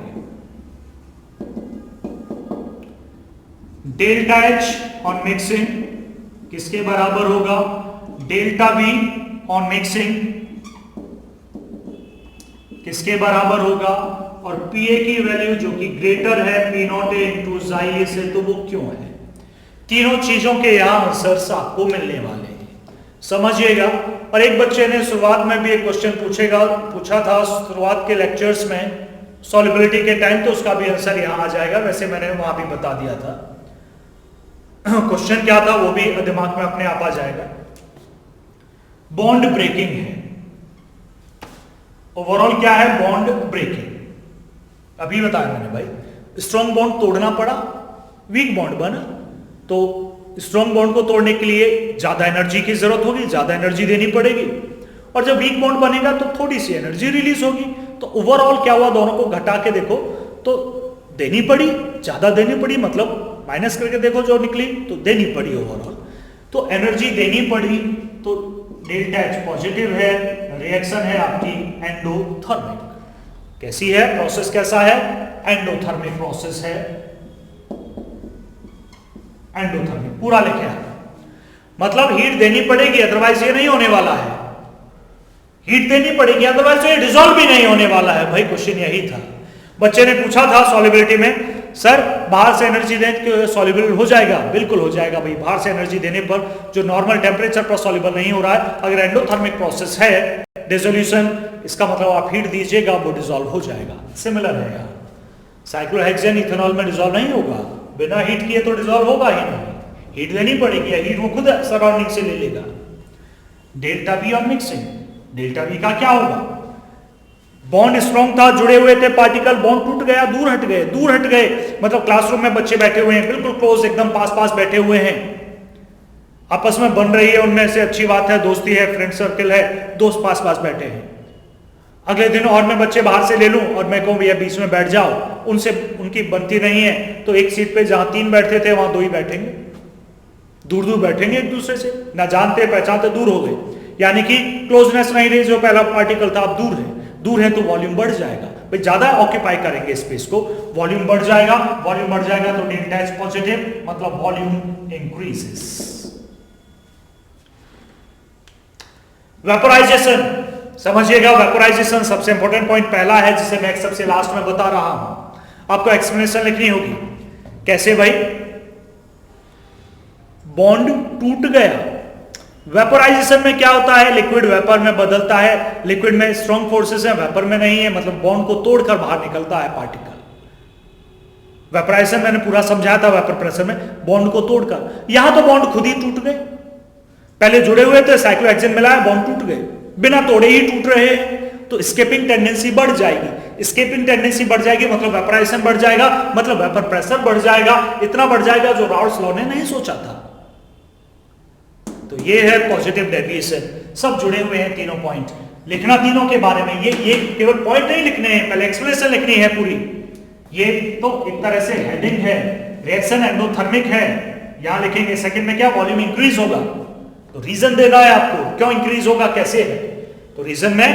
डेल्टा एच ऑन मिक्सिंग किसके बराबर होगा? डेल्टा बी ऑन मिक्सिंग किसके बराबर होगा? और पीए की वैल्यू जो कि ग्रेटर है पी नॉट ए इंटू जाई से, तो वो क्यों है? तीनों चीजों के यहां आंसर्स आपको मिलने वाले हैं, समझिएगा। और एक बच्चे ने शुरुआत में भी एक क्वेश्चन पूछा था शुरुआत के लेक्चर्स में सॉल्युबिलिटी के टाइम, तो उसका भी आंसर यहां आ जाएगा। वैसे मैंने वहां भी बता दिया था क्वेश्चन क्या था, वो भी दिमाग में अपने आप आ जाएगा। बॉन्ड ब्रेकिंग है, ओवरऑल क्या है? Bond breaking. अभी बताया मैंने भाई, स्ट्रॉन्ग बॉन्ड तोड़ना पड़ा, वीक बॉन्ड बना। तो स्ट्रॉन्ग बॉन्ड को तोड़ने के लिए ज्यादा एनर्जी की जरूरत होगी, ज्यादा एनर्जी देनी पड़ेगी। और जब वीक बॉन्ड बनेगा तो थोड़ी सी एनर्जी रिलीज होगी। तो ओवरऑल क्या हुआ? दोनों को घटा के देखो तो देनी पड़ी, ज्यादा देनी पड़ी, मतलब माइनस करके देखो जो निकली तो देनी पड़ी ओवरऑल। तो एनर्जी देनी पड़ी, तो डेल्टा एच पॉजिटिव है। रिएक्शन है आपकी एंडोथर्मिक। कैसी है? प्रोसेस कैसा है? एंडोथर्मिक प्रोसेस है। एंडोथर्मिक पूरा लिखे, मतलब हीट देनी पड़ेगी, अदरवाइज ये नहीं होने वाला है। हीट देनी पड़ेगी, अदरवाइज ये डिसॉल्व भी नहीं होने वाला है। भाई क्वेश्चन यही था। बच्चे ने पूछा था सॉल्युबिलिटी में, सर बाहर से एनर्जी दें तो सॉल्युबल हो जाएगा? बिल्कुल हो जाएगा भाई। बाहर से एनर्जी देने पर जो नॉर्मल टेम्परेचर पर सॉल्युबल नहीं हो रहा है, अगर एंडोथर्मिक प्रोसेस है डिसोल्यूशन, इसका मतलब आप हीट दीजिएगा वो डिसॉल्व हो जाएगा। सिमिलर है यार, साइक्लोहेक्सेन इथेनॉल में डिसॉल्व नहीं होगा, बिना हीट किए तो डिसॉल्व होगा ही नहीं। हीट देनी पड़ेगी, हीट वो खुद सराउंडिंग से ले लेगा। Delta V on mixing, delta V का क्या होगा? बॉन्ड स्ट्रॉन्ग था, जुड़े हुए थे पार्टिकल, बॉन्ड टूट गया, दूर हट गए। मतलब क्लासरूम में बच्चे बैठे हुए हैं, बिल्कुल क्लोज, एकदम पास बैठे हुए हैं, आपस में बन रही है उनमें से अच्छी बात है, दोस्ती है, फ्रेंड सर्कल है, दोस्त पास बैठे हैं। अगले दिन और मैं बच्चे बाहर से ले लूं और मैं कहूं भैया बीच में बैठ जाओ, उनसे उनकी बनती नहीं है, तो एक सीट पे जहां 3 बैठते थे वहां 2 ही बैठेंगे, दूर बैठेंगे एक दूसरे से, ना जानते पहचानते, दूर हो गए। यानी कि क्लोजनेस नहीं रही, जो पहला पार्टिकल था अब दूर है तो वॉल्यूम बढ़ जाएगा। भाई ज्यादा ऑक्यूपाई करेंगे स्पेस को, वॉल्यूम बढ़ जाएगा तो डेल्टा एच पॉजिटिव, मतलब वॉल्यूम इंक्रीजेस। वेपोराइजेशन समझिएगा, वेपोराइजेशन सबसे इंपॉर्टेंट पॉइंट पहला है, जिसे मैं सबसे लास्ट में बता रहा हूं, आपको एक्सप्लेनेशन लिखनी होगी। कैसे भाई? बॉन्ड टूट गया। वेपोराइजेशन में क्या होता है? लिक्विड वेपर में बदलता है। लिक्विड में स्ट्रॉन्ग फोर्सेस है, वेपर में नहीं है, मतलब बॉन्ड को तोड़कर बाहर निकलता है पार्टिकल। वेपोराइजेशन मैंने पूरा समझाया था, वेपर प्रेशर में बॉन्ड को तोड़कर। यहां तो बॉन्ड खुद ही टूट गए, पहले जुड़े हुए थे, साइक्लोहेक्सेन मिलाया, बॉन्ड टूट गए, बिना तोड़े ही टूट रहे हैं, तो स्केपिंग टेंडेंसी बढ़ जाएगी। स्केपिंग टेंडेंसी बढ़ जाएगी मतलब वेपोराइजेशन बढ़ जाएगा, मतलब वेपर प्रेशर बढ़ जाएगा, इतना बढ़ जाएगा जो राउल्ट्स लॉ ने नहीं सोचा था। तो ये है पॉजिटिव डेविएशन। सब जुड़े हुए हैं तीनों पॉइंट, लिखना तीनों के बारे में। ये केवल पॉइंट नहीं लिखने हैं, पहले एक्सप्लेनेशन लिखनी है पूरी। ये तो एक तरह से हेडिंग है, रिएक्शन एंडोथर्मिक है, यहां लिखेंगे। सेकंड में क्या? वॉल्यूम इंक्रीज होगा, तो रीजन देना है आपको क्यों इंक्रीज होगा, कैसे है। तो रीजन में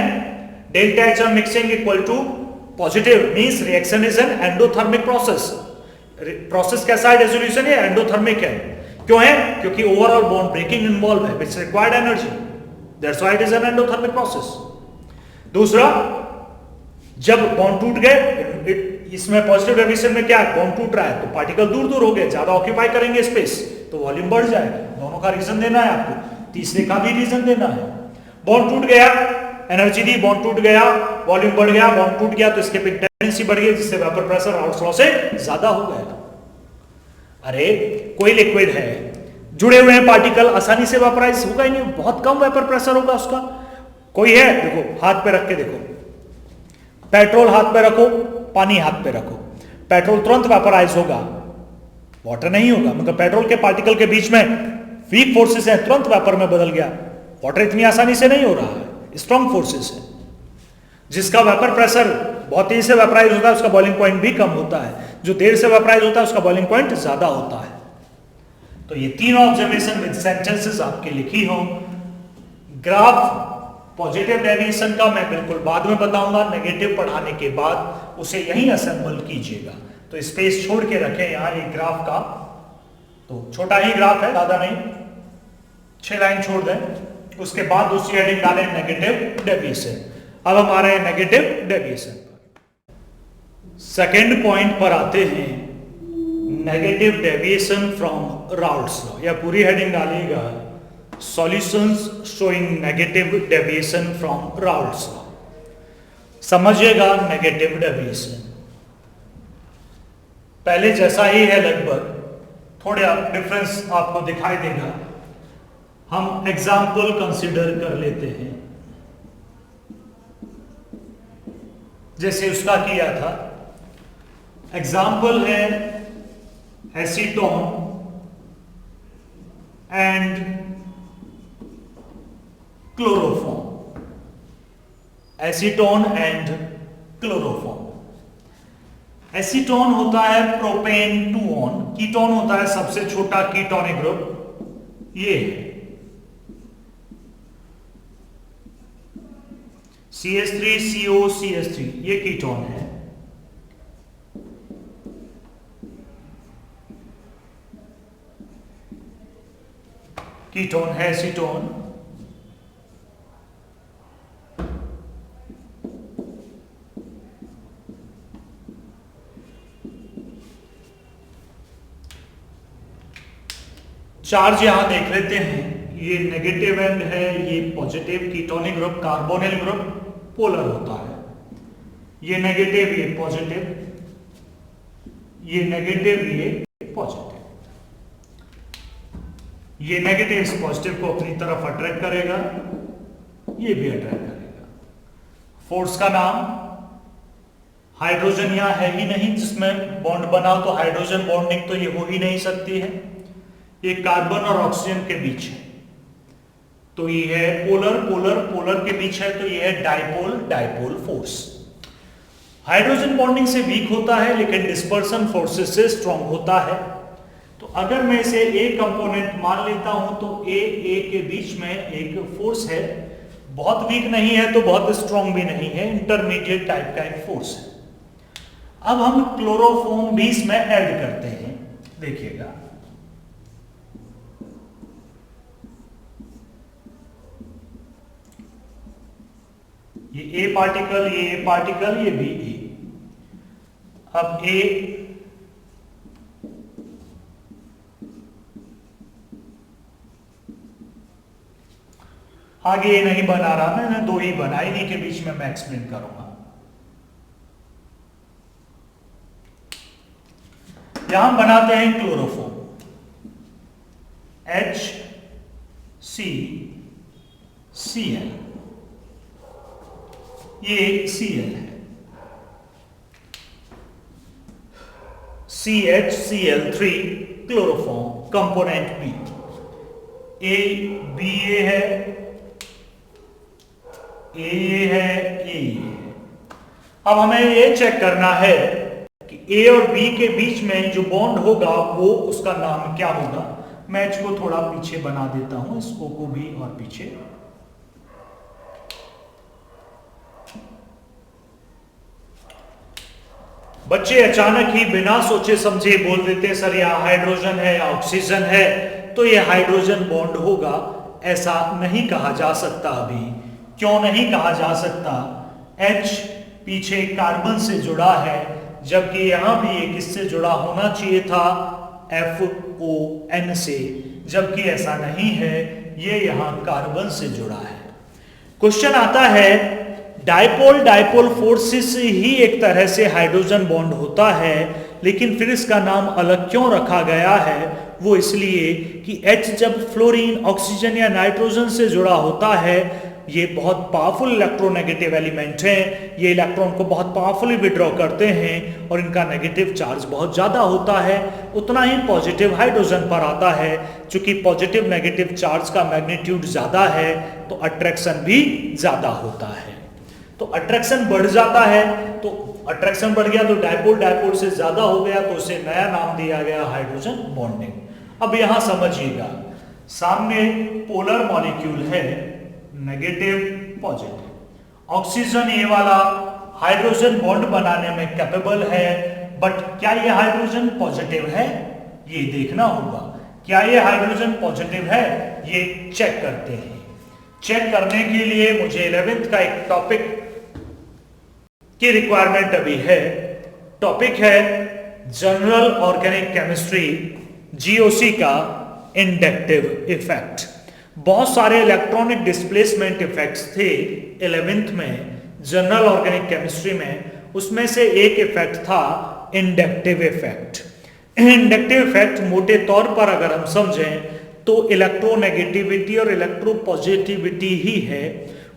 delta H on mixing equal to positive means reaction is an endothermic process. Process कैसा है? रेजोल्यूशन ये एंडोथर्मिक है। क्यों है? क्योंकि ओवरऑल बॉन्ड ब्रेकिंग इन्वॉल्व है, which required energy, that's why it is an endothermic process. दूसरा, जब बॉन्ड टूट गए, इसमें पॉजिटिव डेविएशन में क्या है? बॉन्ड टूट रहा है तो पार्टिकल दूर दूर हो गए, ज्यादा ऑक्यूपाई करेंगे स्पेस, तो वॉल्यूम बढ़ जाएगा। दोनों का रीजन देना है आपको, तीसरे का भी रीजन देना है। बॉन्ड टूट गया, एनर्जी दी, बॉन्ड टूट गया, वॉल्यूम बढ़ गया, बॉन्ड टूट गया तो स्केपिंग टेंडेंसी बढ़ गई, जिससे वेपर प्रेशर राउल्ट्स लॉ से ज्यादा हो गया। अरे कोई लिक्विड है, जुड़े हुए हैं पार्टिकल, आसानी से वेपराइज होगा ही नहीं, बहुत कम वेपर प्रेशर होगा उसका। कोई है, देखो हाथ पे रख के देखो, पेट्रोल हाथ पे रखो, पानी हाथ पे रखो, पेट्रोल तुरंत वेपराइज होगा, वाटर नहीं होगा। मतलब पेट्रोल के पार्टिकल के बीच में वीक फोर्सेस हैं, तुरंत वेपर में बदल गया। वाटर इतनी आसानी से नहीं हो रहा है, स्ट्रॉन्ग फोर्सेस है। जिसका वेपर प्रेशर बहुत तेजी से वेपराइज होता है उसका बॉइलिंग पॉइंट भी कम होता है, जो देर से वेपराइज होता है उसका बॉइलिंग पॉइंट ज्यादा होता है। तो ये तीन ऑब्जर्वेशन विद सेंटेंसेस आपके लिखी हो। ग्राफ पॉजिटिव डेविएशन का मैं बिल्कुल बाद में बताऊंगा, नेगेटिव पढ़ाने के बाद उसे यहीं असेंबल कीजिएगा। तो स्पेस छोड़ के रखें यहां एक ग्राफ का, तो छोटा ही ग्राफ है, ज्यादा नहीं, 6 लाइन छोड़ दें। उसके बाद दूसरी हेडिंग डालें नेगेटिव डेविएशन। अब हम आ रहे हैं नेगेटिव डेविएशन पर। सेकेंड पॉइंट पर आते हैं, negative deviation from Raoult's law, या पूरी हेडिंग डालिएगा solutions showing negative deviation from Raoult's law. समझिएगा नेगेटिव डेविएशन पहले जैसा ही है लगभग, थोड़ा डिफरेंस आपको दिखाई देगा। हम एग्जाम्पल कंसिडर कर लेते हैं, जैसे उसका किया था। एग्जाम्पल है acetone and chloroform. Acetone and chloroform. Acetone होता है प्रोपेन 2 ऑन, कीटोन होता है सबसे छोटा कीटोनिक ग्रुप, ये है CH3COCH3, ये कीटोन है। कीटोन है एसीटोन। चार्ज यहां देख लेते हैं, ये नेगेटिव एंड है, ये positive. Ketonic group carbonyl group polar होता है, ये नेगेटिव ये पॉजिटिव, ये नेगेटिव ये पॉजिटिव। ये नेगेटिव इस पॉजिटिव को अपनी तरफ अट्रैक्ट करेगा, ये भी अट्रैक्ट करेगा। फोर्स का नाम, हाइड्रोजन यहां है ही नहीं जिसमें बॉन्ड बना, तो हाइड्रोजन बॉन्डिंग तो ये हो ही नहीं सकती है। ये कार्बन और ऑक्सीजन के बीच है, तो ये है पोलर, पोलर पोलर के बीच है, तो ये है dipole, dipole force. Hydrogen bonding से वीक होता है लेकिन डिस्पर्सन फोर्सेस से स्ट्रॉन्ग होता है। तो अगर मैं इसे ए कंपोनेंट मान लेता हूं तो ए के बीच में एक फोर्स है, बहुत वीक नहीं है तो बहुत स्ट्रॉन्ग भी नहीं है, इंटरमीडिएट टाइप का एक फोर्स है। अब हम क्लोरोफॉर्म भी इसमें ऐड करते हैं, देखिएगा ये ए पार्टिकल, ये ए पार्टिकल, ये भी ए। अब ए आगे ये नहीं बना रहा, मैंने दो ही बना, इन्हीं के बीच में मैं एक्सप्लेन करूंगा। यहां बनाते हैं क्लोरोफॉर्म, HCCl, ये Cl है, CHCl3 chloroform component B, A B A है, A है, A है। अब हमें ये चेक करना है कि A और B के बीच में जो बॉन्ड होगा वो उसका नाम क्या होगा। मैं इसको थोड़ा पीछे बना देता हूं, इसको को भी और पीछे। बच्चे अचानक ही बिना सोचे समझे बोल देते हैं सर यह हाइड्रोजन है या ऑक्सीजन है, तो यह हाइड्रोजन बॉन्ड होगा। ऐसा नहीं कहा जा सकता। अभी क्यों नहीं कहा जा सकता? H पीछे कार्बन से जुड़ा है, जबकि यहां भी एक किससे जुड़ा होना चाहिए था, FON से, जबकि ऐसा नहीं है, ये यहां कार्बन से जुड़ा है। क्वेश्चन आता है डाइपोल डाइपोल फोर्सेस ही एक तरह से हाइड्रोजन बॉन्ड होता है, लेकिन फिर इसका नाम अलग क्यों रखा गया है? वो इसलिए कि H जब फ्लोरीन, ऑक्सीजन या नाइट्रोजन से जुड़ा होता है, ये बहुत पावरफुल इलेक्ट्रोनेगेटिव एलिमेंट हैं, ये इलेक्ट्रॉन को बहुत पावरफुली विड्रॉ करते हैं और इनका नेगेटिव चार्ज बहुत ज़्यादा होता है। उतना ही पॉजिटिव हाइड्रोजन पर आता है। चूंकि पॉजिटिव नेगेटिव चार्ज का मैग्नीट्यूड ज़्यादा है तो अट्रैक्शन भी ज़्यादा होता है। तो अट्रैक्शन बढ़ जाता है, तो अट्रैक्शन बढ़ गया तो डाइपोल डाइपोल से ज़्यादा हो गया, तो उसे नया नाम दिया गया हाइड्रोजन बॉन्डिंग। अब यहां समझिएगा, सामने पोलर मॉलिक्यूल है, नेगेटिव पॉजिटिव। ऑक्सीजन ये वाला हाइड्रोजन बॉन्ड बनाने में कैपेबल है, बट क्या ये हाइड्रोजन पॉजिटिव है? ये देखना होगा। क्या ये हाइड्रोजन पॉजिटिव है? ये चेक करते हैं। चेक करने के लिए मुझे 11th का एक टॉपिक की रिक्वायरमेंट अभी है। टॉपिक है जनरल ऑर्गेनिक केमिस्ट्री, GOC का इंडक्टिव इफेक्ट। बहुत सारे इलेक्ट्रॉनिक डिस्प्लेसमेंट इफेक्ट्स थे 11th में जनरल ऑर्गेनिक केमिस्ट्री में। उसमें से एक इफेक्ट था इंडक्टिव इफेक्ट। इंडक्टिव इफेक्ट मोटे तौर पर अगर हम समझें तो इलेक्ट्रोनेगेटिविटी और इलेक्ट्रोपॉजिटिविटी ही है।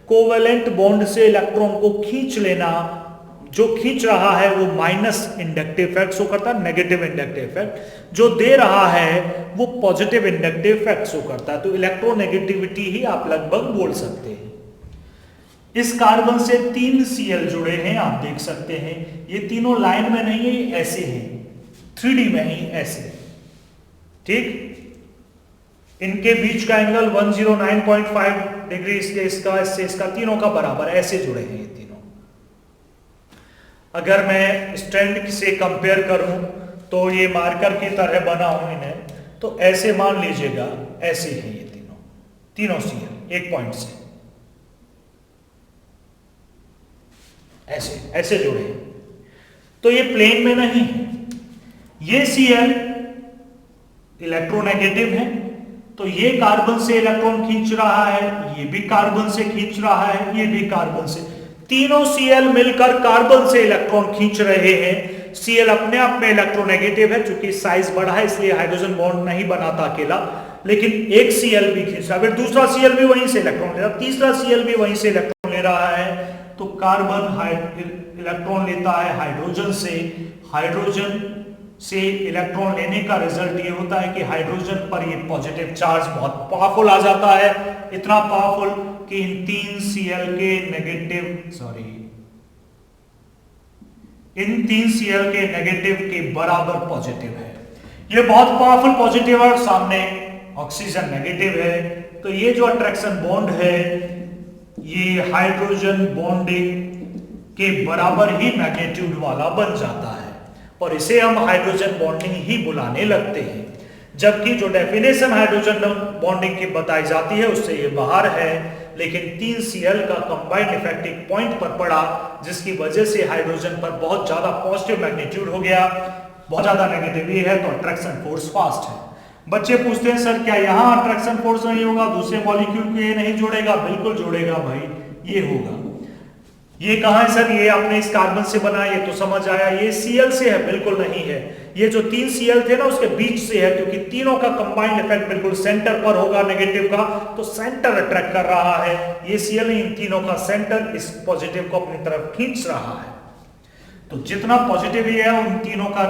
कोवेलेंट बॉन्ड से इलेक्ट्रॉन को खींच लेना, जो खींच रहा है वो माइनस इंडक्टिव इफेक्ट शो करता है, नेगेटिव इंडक्टिव इफेक्ट। जो दे रहा है वो पॉजिटिव इंडक्टिव इफेक्ट शो करता है। तो इलेक्ट्रोनेगेटिविटी ही आप लगभग बोल सकते हैं। इस कार्बन से 3 Cl जुड़े हैं, आप देख सकते हैं। ये तीनों लाइन में नहीं है, ऐसे हैं, 3D में ही ऐसे, ठीक। इनके बीच का एंगल 109.5 डिग्री, इसका तीनों का बराबर, ऐसे जुड़े हैं ये तीनों। अगर मैं स्ट्रैंड से कंपेयर करूं तो ये मार्कर की तरह बना हूं इन्हें, तो ऐसे मान लीजिएगा, ऐसे हैं ये तीनों Cl एक पॉइंट से ऐसे जुड़े हैं। तो ये प्लेन में नहीं है। ये Cl इलेक्ट्रोनेगेटिव है, तो ये कार्बन से इलेक्ट्रॉन खींच रहा है, ये भी कार्बन से खींच रहा है, ये भी कार्बन से। तीनों Cl मिलकर कार्बन से इलेक्ट्रॉन खींच रहे हैं। Cl अपने आप में इलेक्ट्रोनेगेटिव है, चूंकि साइज बड़ा है इसलिए हाइड्रोजन बॉन्ड नहीं बनाता अकेला, लेकिन एक Cl भी खींच रहा है, फिर दूसरा Cl भी वहीं से इलेक्ट्रॉन ले रहा है, तीसरा Cl भी वहीं से इलेक्ट्रॉन ले रहा है। तो कार्बन इलेक्ट्रॉन लेता है हाइड्रोजन से। हाइड्रोजन से इलेक्ट्रॉन लेने का रिजल्ट ये होता है कि हाइड्रोजन पर ये पॉजिटिव चार्ज बहुत पावरफुल आ जाता है, इतना पावरफुल कि इन 3 Cl के नेगेटिव के बराबर पॉजिटिव है। ये बहुत पावरफुल पॉजिटिव है और सामने ऑक्सीजन नेगेटिव है। तो ये जो अट्रैक्शन बॉन्ड है ये हाइड्रोजन बॉन्डिंग के बराबर ही मैग्नीट्यूड वाला बन जाता है, और इसे हम हाइड्रोजन बॉन्डिंग ही बुलाने लगते हैं। जबकि जो डेफिनेशन हाइड्रोजन बॉन्डिंग की बताई जाती है उससे ये बाहर है, लेकिन 3 Cl का कंबाइंड इफेक्ट एक पॉइंट पर पड़ा, जिसकी वजह से हाइड्रोजन पर बहुत ज्यादा पॉजिटिव मैग्नीट्यूड हो गया, बहुत ज्यादा नेगेटिव है, तो अट्रैक्शन फोर्स फास्ट है। बच्चे पूछते हैं सर क्या यहाँ अट्रैक्शन फोर्स नहीं होगा, दूसरे मॉलिक्यूल को ये नहीं जोड़ेगा? बिल्कुल जोड़ेगा भाई, ये होगा। ये कहाँ है सर? ये आपने इस कार्बन से बना, ये तो समझ आया। ये Cl से है? बिल्कुल नहीं है। ये जो 3 Cl थे ना उसके बीच से है, क्योंकि तीनों का कंबाइंड इफेक्ट बिल्कुल सेंटर पर होगा नेगेटिव का, तो सेंटर अट्रैक्ट कर रहा है। ये Cl इन तीनों का सेंटर इस पॉजिटिव को अपनी तरफ खींच रहा है। तो जितना पॉजिटिव है उन तीनों का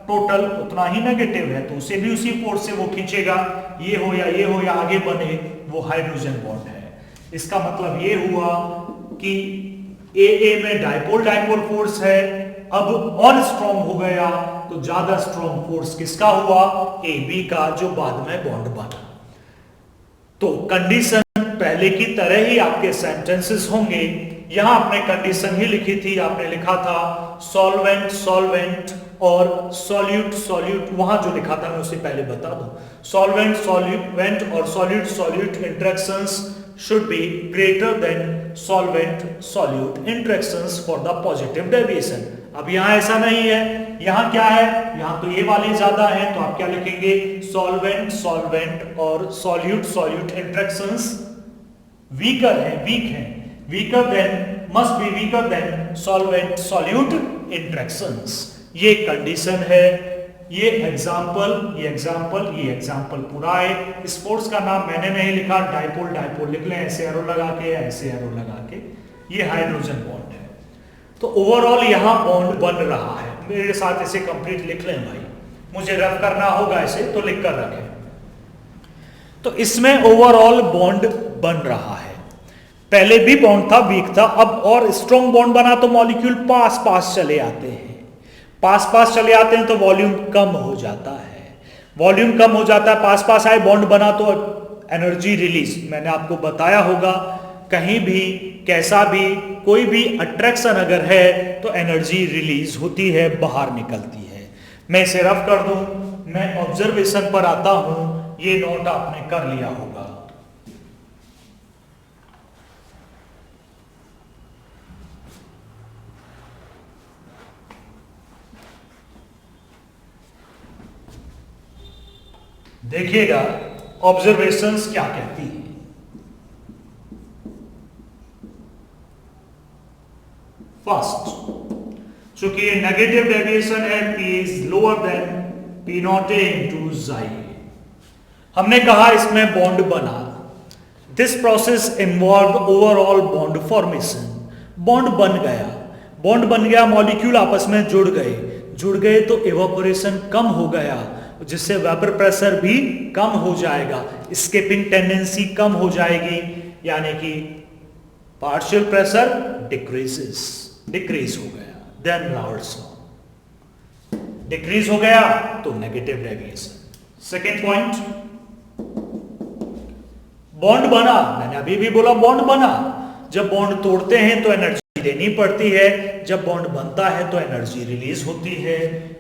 टोटल उतना ही नेगेटिव है, तो उसे भी उसी फोर्स से वो खींचेगा। ये हो या आगे बने, वो हाइड्रोजन बॉन्ड है। इसका मतलब ये हुआ कि AA में डाइपोल डाइपोल फोर्स है, अब और स्ट्रॉन्ग हो गया, तो ज्यादा स्ट्रॉन्ग फोर्स किसका हुआ? AB का, जो बाद में बॉन्ड बना। तो कंडीशन पहले की तरह ही आपके सेंटेंसेस होंगे। यहां आपने कंडीशन ही लिखी थी, आपने लिखा था सॉल्वेंट सॉल्वेंट और सॉल्यूट सॉल्यूट। वहां जो लिखा था मैं उसे पहले बता दूं, सॉल्वेंट सॉल्यूट और solute solute interactions should be greater than solvent solute interactions for the positive deviation। अब यहां ऐसा नहीं है, यहां क्या है? यहां तो ये वाले ज्यादा हैं, तो आप क्या लिखेंगे? solvent solvent और solute solute interactions weaker है, weaker than, must be weaker than solvent solute interactions। ये कंडीशन है। ये एग्जाम्पल पूरा है। इस फोर्स का नाम मैंने नहीं लिखा, डाइपोल डाइपोल लिख लें, ऐसे एरो लगा के, ऐसे एरो लगा के। ये हाइड्रोजन बॉन्ड है। तो ओवरऑल यहां बॉन्ड बन रहा है। मेरे साथ इसे कंप्लीट लिख लें भाई, मुझे रफ करना होगा इसे, तो लिख कर रखें। तो इसमें ओवरऑल बॉन्ड बन रहा है। पहले भी बॉन्ड था, वीक था, अब और स्ट्रॉन्ग बॉन्ड बना तो मॉलिक्यूल पास पास चले आते हैं। पास पास चले आते हैं तो वॉल्यूम कम हो जाता है। वॉल्यूम कम हो जाता है, पास पास आए, बॉन्ड बना तो एनर्जी रिलीज। मैंने आपको बताया होगा, कहीं भी कैसा भी कोई भी अट्रैक्शन अगर है तो एनर्जी रिलीज होती है, बाहर निकलती है। मैं इसे रफ कर दूं, मैं ऑब्जर्वेशन पर आता हूं। ये नोट आपने कर लिया होगा। देखिएगा ऑब्जर्वेशंस क्या कहती है। फर्स्ट, चूंकि ये नेगेटिव डेविएशन है, P is lower than P not A into Xi। हमने कहा इसमें बॉन्ड बना। This process involve overall bond formation. Bond बन गया, मॉलिक्यूल आपस में जुड़ गए तो इवेपोरेशन कम हो गया, जिससे वेपर प्रेशर भी कम हो जाएगा, स्केपिंग टेंडेंसी कम हो जाएगी, यानी कि पार्शियल प्रेशर डिक्रीज हो गया। देन राउल्ट्स लॉ, डिक्रीज हो गया तो negative deviation. Second point, bond बना, मैंने अभी भी बोला बॉन्ड बना। जब बॉन्ड तोड़ते हैं तो एनर्जी देनी पड़ती है, जब बॉन्ड बनता है तो एनर्जी रिलीज होती है।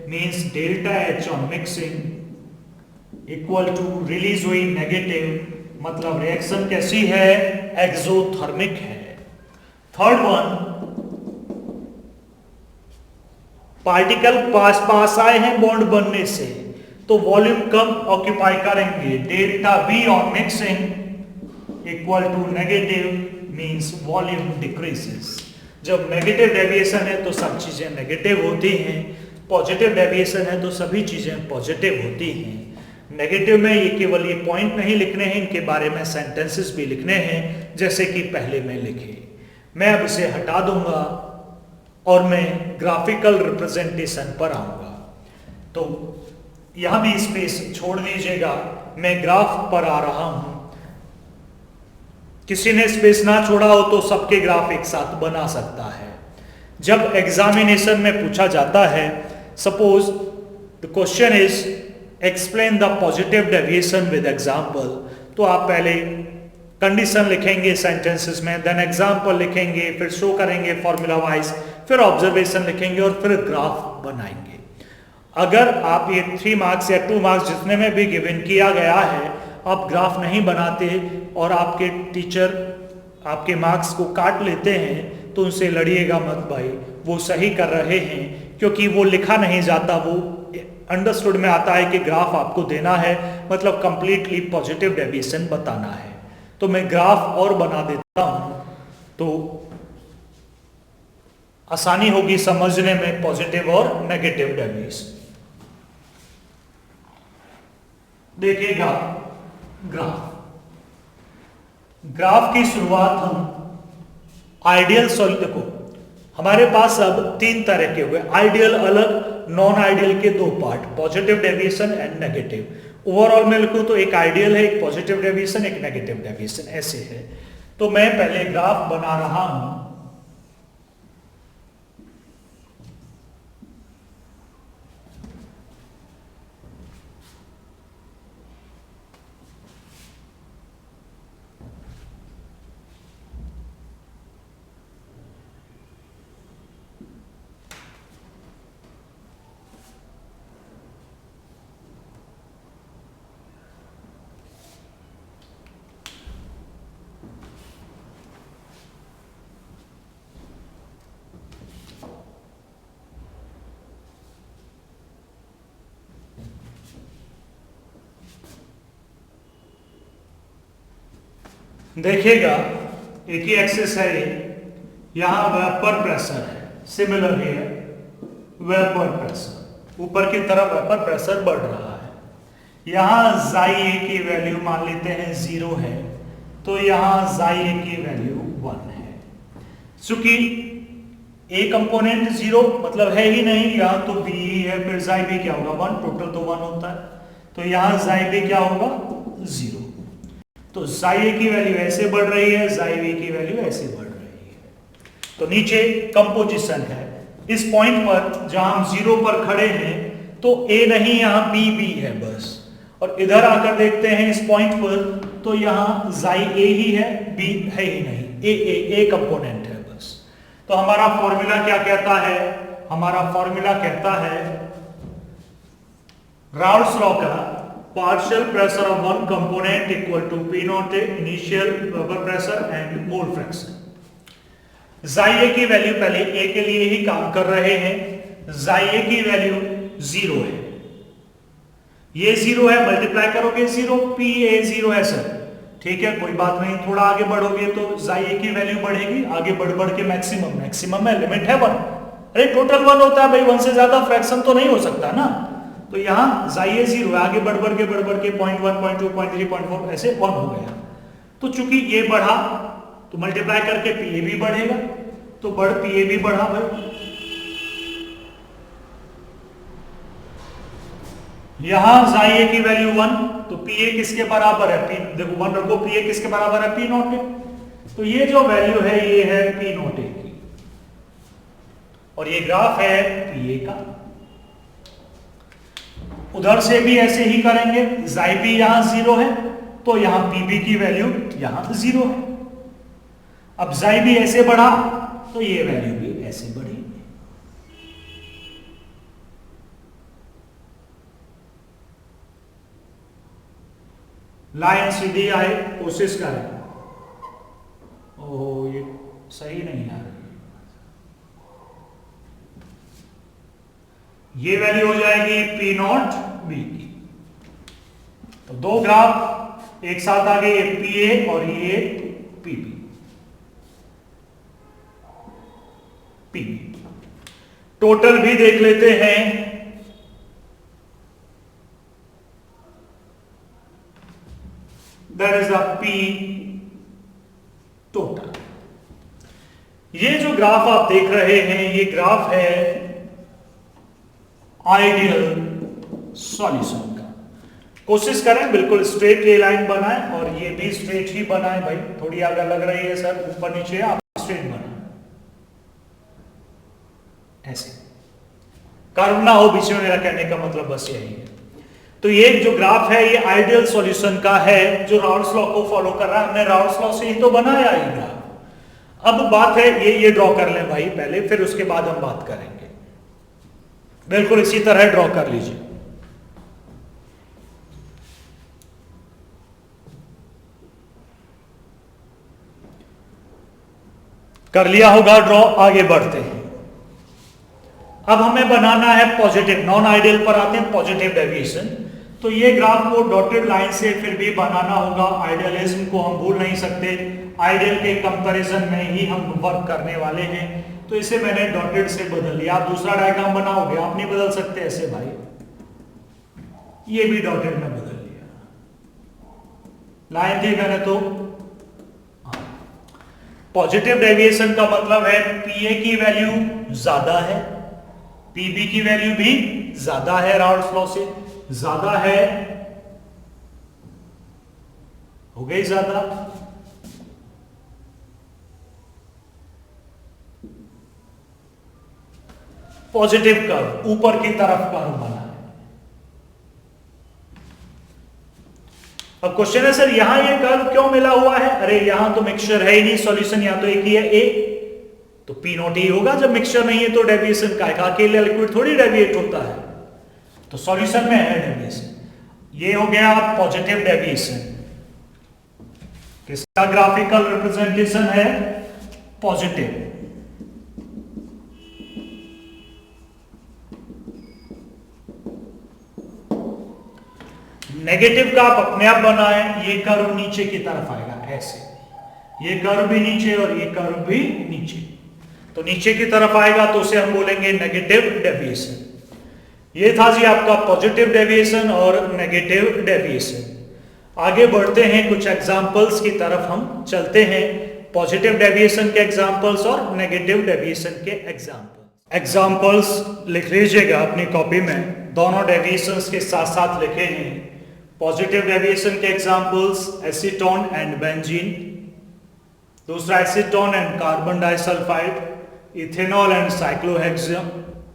Means delta H on mixing equal to release हुई नेगेटिव, मतलब रिएक्शन कैसी है? एक्सोथर्मिक है। थर्ड वन, पार्टिकल पास आए हैं बॉन्ड बनने से तो वॉल्यूम कम ऑक्यूपाई करेंगे। Delta V on mixing equal to negative, means volume decreases. जब नेगेटिव डेविएशन है तो सब चीजें नेगेटिव होती हैं, पॉजिटिव डेविएशन है तो सभी चीजें पॉजिटिव होती हैं। नेगेटिव में ये केवल ये पॉइंट नहीं लिखने हैं, इनके बारे में सेंटेंसेस भी लिखने हैं, जैसे कि पहले में लिखे। मैं अब इसे हटा दूंगा और मैं ग्राफिकल रिप्रेजेंटेशन पर आऊंगा। तो यहां भी स्पेस छोड़ दीजिएगा, मैं ग्राफ पर आ रहा हूं। किसी ने स्पेस ना छोड़ा हो तो सबके ग्राफ एक साथ बना सकता है। जब एग्जामिनेशन में पूछा जाता है, suppose the question is explain the positive deviation with example, तो आप पहले कंडीशन लिखेंगे सेंटेंसेस में, देन एग्जाम्पल लिखेंगे, फिर शो करेंगे फॉर्मूला वाइज, फिर ऑब्जर्वेशन लिखेंगे और फिर ग्राफ बनाएंगे। अगर आप ये 3 मार्क्स या 2 मार्क्स जितने में भी गिवन किया गया है, आप ग्राफ नहीं बनाते और आपके टीचर आपके मार्क्स को काट लेते हैं, तो उनसे लड़िएगा मत भाई, वो सही कर रहे हैं, क्योंकि वो लिखा नहीं जाता, वो अंडरस्टूड में आता है कि ग्राफ आपको देना है, मतलब कंप्लीटली पॉजिटिव डेविएशन बताना है। तो मैं ग्राफ और बना देता हूं तो आसानी होगी समझने में पॉजिटिव और नेगेटिव डेविएशन। देखिएगा ग्राफ, ग्राफ की शुरुआत हम आइडियल देखो हमारे पास अब तीन तरह के हुए, आइडियल अलग, नॉन आइडियल के दो part, positive deviation and negative. Overall में लिखूं तो एक आइडियल है, एक पॉजिटिव डेविएशन, एक नेगेटिव डेविएशन, ऐसे है। तो मैं पहले ग्राफ बना रहा हूं। देखिएगा एक ही एक्सिस है, यहां वेपर प्रेशर है, सिमिलर है वेपर प्रेशर, ऊपर की तरफ वेपर प्रेशर बढ़ रहा है। यहां जाई ए की वैल्यू मान लेते हैं 0 है, तो यहां जाई ए की वैल्यू 1 है। चूंकि ए कंपोनेंट 0 मतलब है ही नहीं, यहां तो बी है, फिर जाई बी क्या होगा 1, टोटल तो 1 होता है, तो यहां जाई बी क्या होगा 0। तो जाई ए की वैल्यू ऐसे बढ़ रही है, जाई बी की वैल्यू ऐसे बढ़ रही है। तो नीचे कंपोजिशन है, इस पॉइंट पर जहां हम 0 पर खड़े हैं तो ए नहीं, यहां बी बी है बस। और इधर आकर देखते हैं इस पॉइंट पर, तो यहां जाई ए ही है, बी है ही नहीं, ए कंपोनेंट है बस। तो हमारा फॉर्मूला क्या कहता है, हमारा फॉर्मूला कहता है राउल्स लॉ का, partial pressure of one component equal to P naught A initial Weber pressure and mole fraction। Xi A की वैल्यू पहले A के लिए ही काम कर रहे हैं, Xi A की वैल्यू 0 है, ये 0 है, मल्टीप्लाई करोगे 0, P A 0 है सर, ठीक है कोई बात नहीं, थोड़ा आगे बढ़ोगे तो Xi A की वैल्यू बढ़ेगी, आगे बढ़ के मैक्सिमम में लिमिट है 1। अरे टोटल 1 होता है भाई, 1 से ज्यादा फ्रैक्शन तो नहीं हो सकता ना। तो यहां Xi A 0 है, आगे बढ़ के 0.1, 0.2, 0.3, 0.4 ऐसे 1 हो गया। तो चूंकि ये बढ़ा तो मल्टीप्लाई करके PA भी बढ़ेगा, तो PA भी बढ़ा भाई। यहां Xi A की वैल्यू 1, तो PA किसके बराबर है, P देखो 1 रखो, PA किसके बराबर है, P नॉट A। तो ये जो वैल्यू है ये है P नॉट A की, और ये ग्राफ है PA का। उधर से भी ऐसे ही करेंगे, Xi भी यहां 0 है, तो यहां PB की वैल्यू यहां 0 है। अब Xi भी ऐसे बढ़ा तो ये वैल्यू भी ऐसे बढ़ी। लाइन सीधी आए, कोशिश करें। ओह ये सही नहीं आ रही, ये वैल्यू हो जाएगी P नॉट B की। तो दो ग्राफ एक साथ आ गए, ये PA और ये PB। टोटल भी देख लेते हैं, that is the P total. ये जो ग्राफ आप देख रहे हैं ये ग्राफ है आइडियल सॉल्यूशन का। कोशिश करें बिल्कुल स्ट्रेट ये लाइन बनाएं, और ये भी स्ट्रेट ही बनाएं भाई, थोड़ी आगे लग रही है सर ऊपर नीचे, आप स्ट्रेट बनाएं, ऐसे कर्व ना हो बीच में, मेरा कहने का मतलब बस यही है। तो ये जो ग्राफ है ये आइडियल सॉल्यूशन का है, जो राउल्स लॉ को फॉलो कर रहा है। हमने राउल्स लॉ से ही तो बनाया ये ग्राफ। अब बात है ये ड्रॉ कर लें भाई पहले, फिर उसके बाद हम बात करेंगे। बिल्कुल इसी तरह ड्रॉ कर लीजिए। कर लिया होगा ड्रॉ, आगे बढ़ते हैं। अब हमें बनाना है पॉजिटिव, नॉन आइडियल पर आते हैं, पॉजिटिव डेविएशन। तो ये ग्राफ को डॉटेड लाइन से फिर भी बनाना होगा, आइडियलिज्म को हम भूल नहीं सकते, आइडियल के कंपैरिजन में ही हम वर्क करने वाले हैं। तो इसे मैंने डॉटेड से बदल लिया। आप दूसरा डायग्राम बनाओगे, आप नहीं बदल सकते ऐसे भाई, ये भी डॉटेड में बदल लिया, लाइन थी मैंने तो। पॉजिटिव डेविएशन का मतलब है पीए की वैल्यू ज्यादा है, पीबी की वैल्यू भी ज्यादा है, राउल्स लॉ से ज्यादा है, हो गई ज्यादा। पॉजिटिव कर्व ऊपर की तरफ कर्व बना है। अब क्वेश्चन है सर यहां ये कर्व क्यों मिला हुआ है? अरे यहां तो मिक्सचर है ही नहीं, सॉल्यूशन या तो एक ही है, ए तो पी नॉट ही होगा। जब मिक्सचर नहीं है तो डेविएशन का है, अकेले लिक्विड थोड़ी डेविएट होता है, तो सॉल्यूशन में है डेविएशन। ये हो गया पॉजिटिव डेविएशन, किसका ग्राफिकल रिप्रेजेंटेशन है? पॉजिटिव। नेगेटिव का आप अपने आप बनाएं, ये कर्व नीचे की तरफ आएगा ऐसे, ये कर्व भी नीचे और ये कर्व भी नीचे, तो नीचे की तरफ आएगा तो उसे हम बोलेंगे नेगेटिव डेविएशन। ये था जी आपका पॉजिटिव डेविएशन और नेगेटिव डेविएशन। आगे बढ़ते हैं, कुछ एग्जांपल्स की तरफ हम चलते हैं, पॉजिटिव डेविएशन के एग्जांपल्स और नेगेटिव डेविएशन के एग्जांपल्स लिख लीजिएगा अपनी कॉपी में, दोनों डेविएशंस के साथ साथ लिखे हैं। पॉजिटिव डेविएशन के एग्जांपल्स एसीटोन एंड बेंजीन, दूसरा acetone and carbon disulphide, ethanol and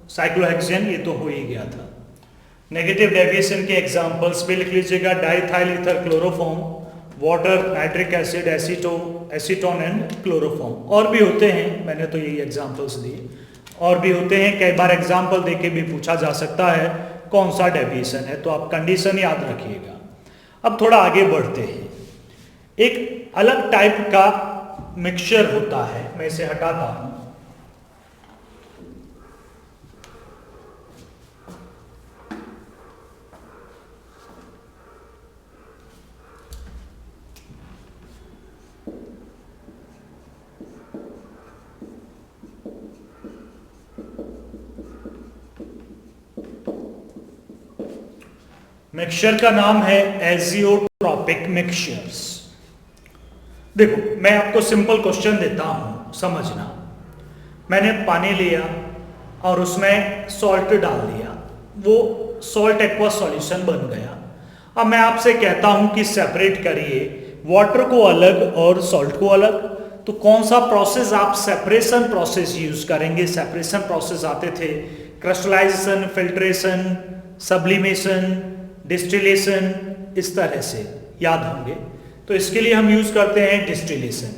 cyclohexane, ये तो हो ही गया था। नेगेटिव डेविएशन के एग्जांपल्स भी लिख लीजिएगा, diethyl ether chloroform, water, nitric acid, acetone and chloroform. और भी होते हैं, मैंने तो यही एग्जांपल्स दिए, और भी होते हैं, कई बार एग्जांपल देके भी पूछा जा सकता है कौन सा डेविएशन है, तो आप कंडीशन याद रखिएगा। अब थोड़ा आगे बढ़ते हैं, एक अलग टाइप का मिक्सचर होता है, मैं इसे हटाता हूं। मिक्सचर का नाम है एजियोट्रॉपिक मिक्सचर्स। देखो मैं आपको सिंपल क्वेश्चन देता हूं, समझना। मैंने पानी लिया और उसमें सॉल्ट डाल दिया, वो सॉल्ट एक्वा सॉल्यूशन बन गया। अब मैं आपसे कहता हूं कि सेपरेट करिए वाटर को अलग और सॉल्ट को अलग, तो कौन सा प्रोसेस आप सेपरेशन प्रोसेस यूज करेंगे? सेपरेशन प्रोसेस आते थे क्रिस्टलाइजेशन, फिल्ट्रेशन, सब्लिमेशन, डिस्टिलेशन, इस तरह से याद होंगे। तो इसके लिए हम यूज करते हैं डिस्टिलेशन।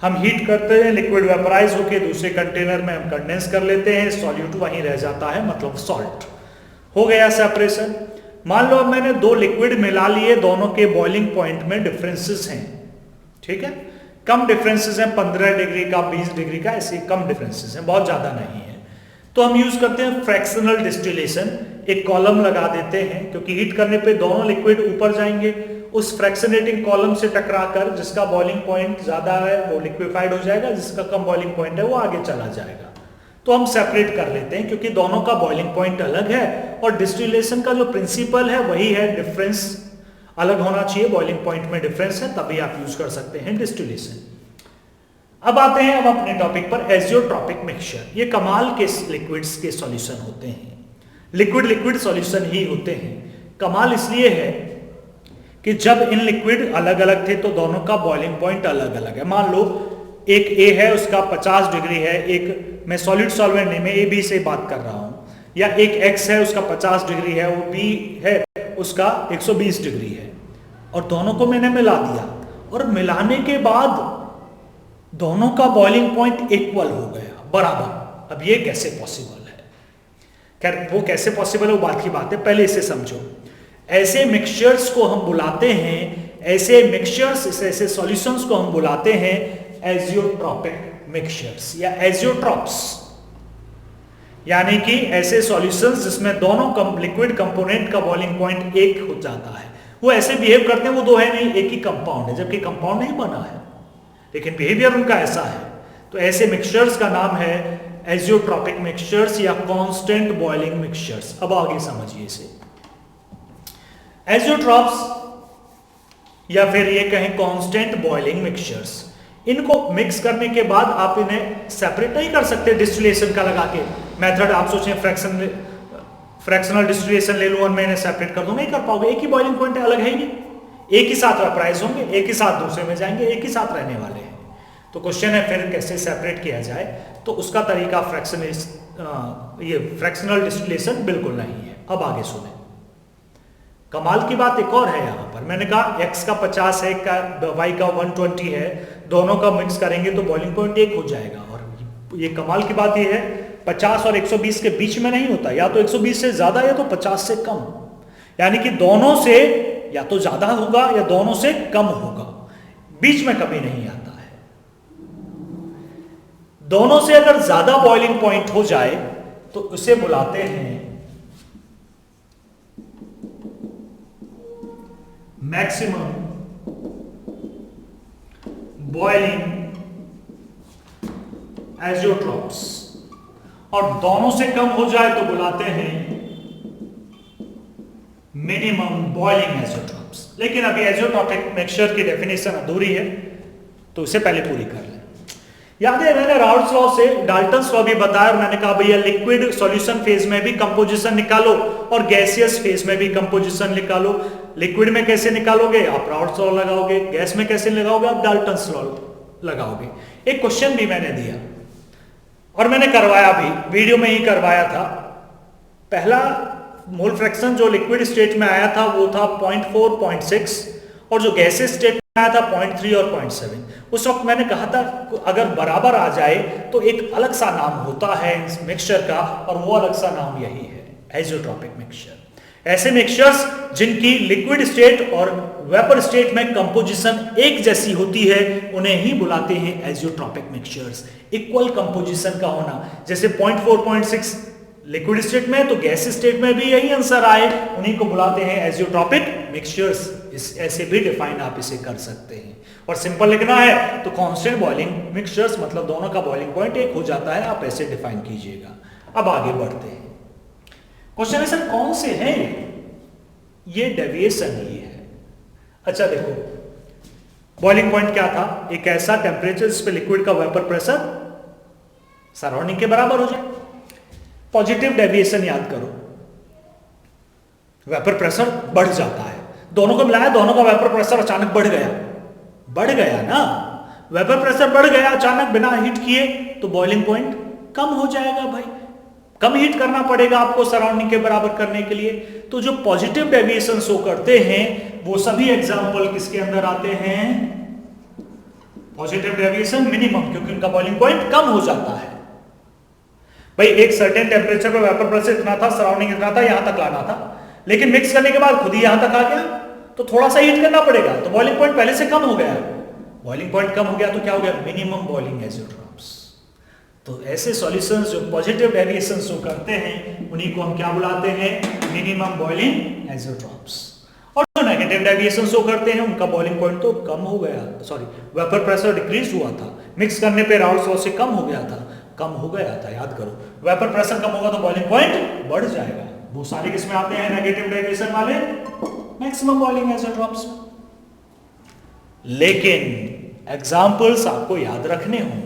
हम हीट करते हैं, लिक्विड वेपराइज होकर दूसरे कंटेनर में हम कंडेंस कर लेते हैं, सॉल्यूट वहीं रह जाता है, मतलब सॉल्ट। हो गया सेपरेशन। मान लो अब मैंने दो लिक्विड मिला लिए, दोनों के बॉइलिंग पॉइंट में डिफरेंसेस हैं, ठीक है, कम डिफरेंसेस हैं, 15 डिग्री का, 20 डिग्री का, ऐसे कम डिफरेंसेस हैं, बहुत ज्यादा नहीं है। तो हम यूज करते हैं फ्रैक्शनल डिस्टिलेशन, एक कॉलम लगा देते हैं, क्योंकि हीट करने पे दोनों लिक्विड ऊपर जाएंगे, उस फ्रैक्शनेटिंग कॉलम से टकराकर जिसका बॉइलिंग पॉइंट ज्यादा है वो लिक्विफाइड हो जाएगा, जिसका कम बॉइलिंग पॉइंट है वो आगे चला जाएगा। तो हम सेपरेट कर लेते हैं, क्योंकि दोनों का बॉइलिंग पॉइंट अलग है, और डिस्टिलेशन का जो प्रिंसिपल है वही है, डिफरेंस अलग होना चाहिए, बॉइलिंग पॉइंट में डिफरेंस है, तभी आप यूज कर सकते हैं डिस्टिलेशन। अब आते हैं अब अपने टॉपिक पर, एजियोट्रॉपिक मिक्सचर। ये कमाल के लिक्विड्स के सॉल्यूशन होते हैं, लिक्विड लिक्विड सॉल्यूशन ही होते हैं। कमाल इसलिए है कि जब इन लिक्विड अलग अलग थे तो दोनों का बॉइलिंग पॉइंट अलग अलग है। मान लो एक ए है, उसका 50 डिग्री है, एक मैं सॉलिड सॉल्वेंट नहीं, मैं ए बी से बात कर रहा हूं, या एक एक्स है, उसका 50 डिग्री है, वो बी है, उसका 120 डिग्री है, और दोनों को मैंने मिला दिया, और मिलाने के बाद दोनों का बॉइलिंग पॉइंट इक्वल हो गया, बराबर। अब ये कैसे पॉसिबल है? खैर वो कैसे पॉसिबल है वो बात की बात है, पहले इसे समझो। ऐसे मिक्सचर्स को हम बुलाते हैं, ऐसे मिक्सचर्स, ऐसे सॉल्यूशंस को हम बुलाते हैं एजियोट्रॉपिक मिक्सचर्स या एजियोट्रॉप्स। यानी कि ऐसे सॉल्यूशंस जिसमें दोनों लिक्विड कंपोनेंट का बॉइलिंग पॉइंट एक हो जाता है, वो ऐसे बिहेव करते हैं, वो दो है नहीं, एक ही कंपाउंड है, जबकि कंपाउंड नहीं बना है, लेकिन बिहेवियर उनका ऐसा है। तो ऐसे मिक्सचर्स का नाम है एजियोट्रॉपिक मिक्सचर्स या कांस्टेंट बॉइलिंग मिक्सचर्स। अब आगे समझिए इसे। एजियोट्रॉप्स या फिर ये कहें कांस्टेंट बॉइलिंग मिक्सचर्स, इनको मिक्स करने के बाद आप इन्हें सेपरेट नहीं कर सकते डिस्टिलेशन का लगा के मेथड। आप सोचें फ्रैक्शनल डिस्टिलेशन ले लूं और मैं इन्हें सेपरेट कर दूं, नहीं कर पाओगे, एक ही बॉइलिंग पॉइंट अलग है ही नहीं, एक ही साथ वेपराइज होंगे, एक ही साथ दूसरे में जाएंगे, एक ही साथ रहने वाले हैं। तो क्वेश्चन है फिर कैसे सेपरेट किया जाए, तो उसका तरीका फ्रैक्शनल डिस्टिलेशन बिल्कुल नहीं है। अब आगे सुने, कमाल की बात एक और है यहाँ पर। मैंने कहा x का 50 है, y का 120 है, दोनों का मिक्स करेंगे तो बॉइलिंग पॉइंट एक हो जाएगा। और ये कमाल की बात ये है 50 और 120 के बीच में नहीं होता, या तो 120 से ज्यादा या तो 50 से कम, यानी कि दोनों से या तो ज्यादा होगा या दोनों से कम होगा, बीच में कभी नहीं आता है। दोनों से अगर ज्यादा बॉइलिंग पॉइंट हो जाए तो उसे बुलाते हैं मैक्सिमम बॉइलिंग एजियोट्रॉप्स, और दोनों से कम हो जाए तो बुलाते हैं मिनिमम बॉइलिंग एजियोट्रॉप्स। लेकिन अभी एजियोट्रॉपिक मिक्सचर की डेफिनेशन अधूरी है, तो इसे पहले पूरी कर लें। याद है मैंने राउल्ट्स लॉ से डाल्टन्स लॉ भी बताया, और मैंने कहा भैया लिक्विड सॉल्यूशन फेज में भी कंपोजिशन निकालो और गैसियस फेज में भी कंपोजिशन निकालो। लिक्विड में कैसे निकालोगे, आप राउल्ट्स लॉ लगाओगे, गैस में कैसे लगाओगे, आप डाल्टन्स लॉ लगाओगे। एक क्वेश्चन भी मैंने दिया और मैंने करवाया भी, वीडियो में ही करवाया था। पहला मोल फ्रैक्शन जो लिक्विड स्टेट में आया था वो था 0.4, 0.6, और जो गैसेस स्टेट में आया था 0.3 और 0.7। उस वक्त मैंने कहा था अगर बराबर आ जाए तो एक अलग सा नाम होता है इस मिक्सचर का, और वो अलग सा नाम यही है, एजियोट्रॉपिक मिक्सचर। ऐसे मिक्सचर्स जिनकी लिक्विड स्टेट और वेपर स्टेट में कंपोजिशन एक जैसी होती है उन्हें ही बुलाते हैं एजियोट्रॉपिक मिक्सचर्स। इक्वल कंपोजिशन का होना, जैसे 0.4, 0.6 लिक्विड स्टेट में तो गैस स्टेट में भी यही आंसर आए, उन्हीं को बुलाते हैं एजियोट्रॉपिक मिक्सचर्स। ऐसे भी डिफाइन आप इसे कर सकते हैं। और सिंपल लिखना है तो कांस्टेंट बॉइलिंग मिक्सचर्स, मतलब दोनों का बॉइलिंग पॉइंट एक हो जाता है, आप ऐसे डिफाइन कीजिएगा। अब आगे बढ़ते हैं। क्वेश्चन है सर कौन से हैं ये डेविएशन ही है। अच्छा देखो, बॉइलिंग पॉइंट क्या था, एक ऐसा टेम्परेचर जिस पे लिक्विड का वेपर प्रेशर सराउंडिंग के बराबर हो जाए। पॉजिटिव डेविएशन याद करो, वेपर प्रेशर बढ़ जाता है, दोनों को मिलाया, दोनों का वेपर प्रेशर अचानक बढ़ गया ना, वेपर प्रेशर बढ़ गया अचानक बिना हीट किए, तो बॉइलिंग पॉइंट कम हो जाएगा भाई, कम हीट करना पड़ेगा आपको सराउंडिंग के बराबर करने के लिए। तो जो पॉजिटिव डेविएशन शो करते हैं वो सभी एग्जांपल किसके अंदर आते हैं, पॉजिटिव डेविएशन मिनिमम, क्योंकि उनका बॉइलिंग पॉइंट कम हो जाता है। भाई एक सर्टेन टेम्परेचर पर वेपर प्रेशर इतना था, सराउंडिंग इतना था, यहां तक लाना था, लेकिन मिक्स करने के बाद खुद ही यहां तक आ गया, तो थोड़ा सा हीट करना पड़ेगा, तो बॉइलिंग पॉइंट पहले से कम हो गया। बॉइलिंग पॉइंट कम हो गया तो क्या हो गया, मिनिमम बॉइलिंग एजियोट्रॉप्स। तो ऐसे सॉल्यूशंस जो पॉजिटिव डेविएशन शो करते हैं उन्हीं को हम क्या बुलाते हैं, मिनिमम बॉइलिंग एजियोट्रॉप्स। और जो नेगेटिव डेविएशन शो करते हैं उनका बॉइलिंग पॉइंट तो कम हो गया, वेपर प्रेशर डिक्रीज हुआ था, मिक्स करने पे राउल्ट्स लॉ से कम हो गया था, याद करो। वेपर प्रेशर कम होगा तो बॉइलिंग पॉइंट बढ़ जाएगा। वो सारे किसमें आते हैं, नेगेटिव डेविएशन वाले मैक्सिमम बॉइलिंग एजियोट्रॉप्स। लेकिन एग्जांपल्स आपको याद रखने होंगे,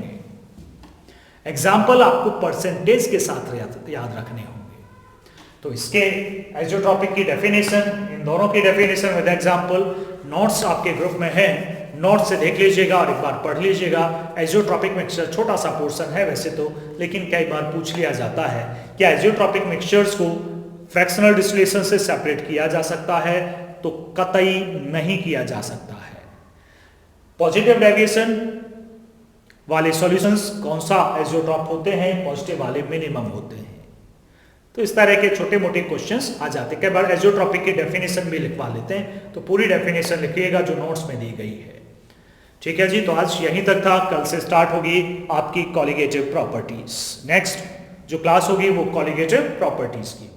एग्जाम्पल आपको परसेंटेज के साथ याद रखने होंगे। तो इसके एजियोट्रॉपिक की डेफिनेशन, इन दोनों की डेफिनेशन विद एग्जाम्पल नोट्स आपके ग्रुप में है, नोट्स से देख लीजिएगा और एक बार पढ़ लीजिएगा। एजियोट्रॉपिक मिक्सचर छोटा सा पोर्शन है वैसे तो, लेकिन कई बार पूछ लिया जाता है कि एजियोट्रॉपिक मिक्सचर्स को फ्रैक्शनल डिस्टिलेशन से सेपरेट किया जा सकता है, तो कतई नहीं किया जा सकता है। पॉजिटिव डेविएशन वाले सॉल्यूशंस कौन सा एजियोट्रॉप होते हैं, पॉजिटिव वाले मिनिमम होते हैं। तो इस तरह के छोटे मोटे क्वेश्चंस आ जाते हैं। कई बार एजियोट्रॉपिक की डेफिनेशन भी लिखवा लेते हैं, तो पूरी डेफिनेशन लिखिएगा जो नोट्स में दी गई है। ठीक है जी, तो आज यहीं तक था, कल से स्टार्ट होगी आपकी कॉलिगेटिव प्रॉपर्टीज। नेक्स्ट जो क्लास होगी वो कॉलिगेटिव प्रॉपर्टीज की।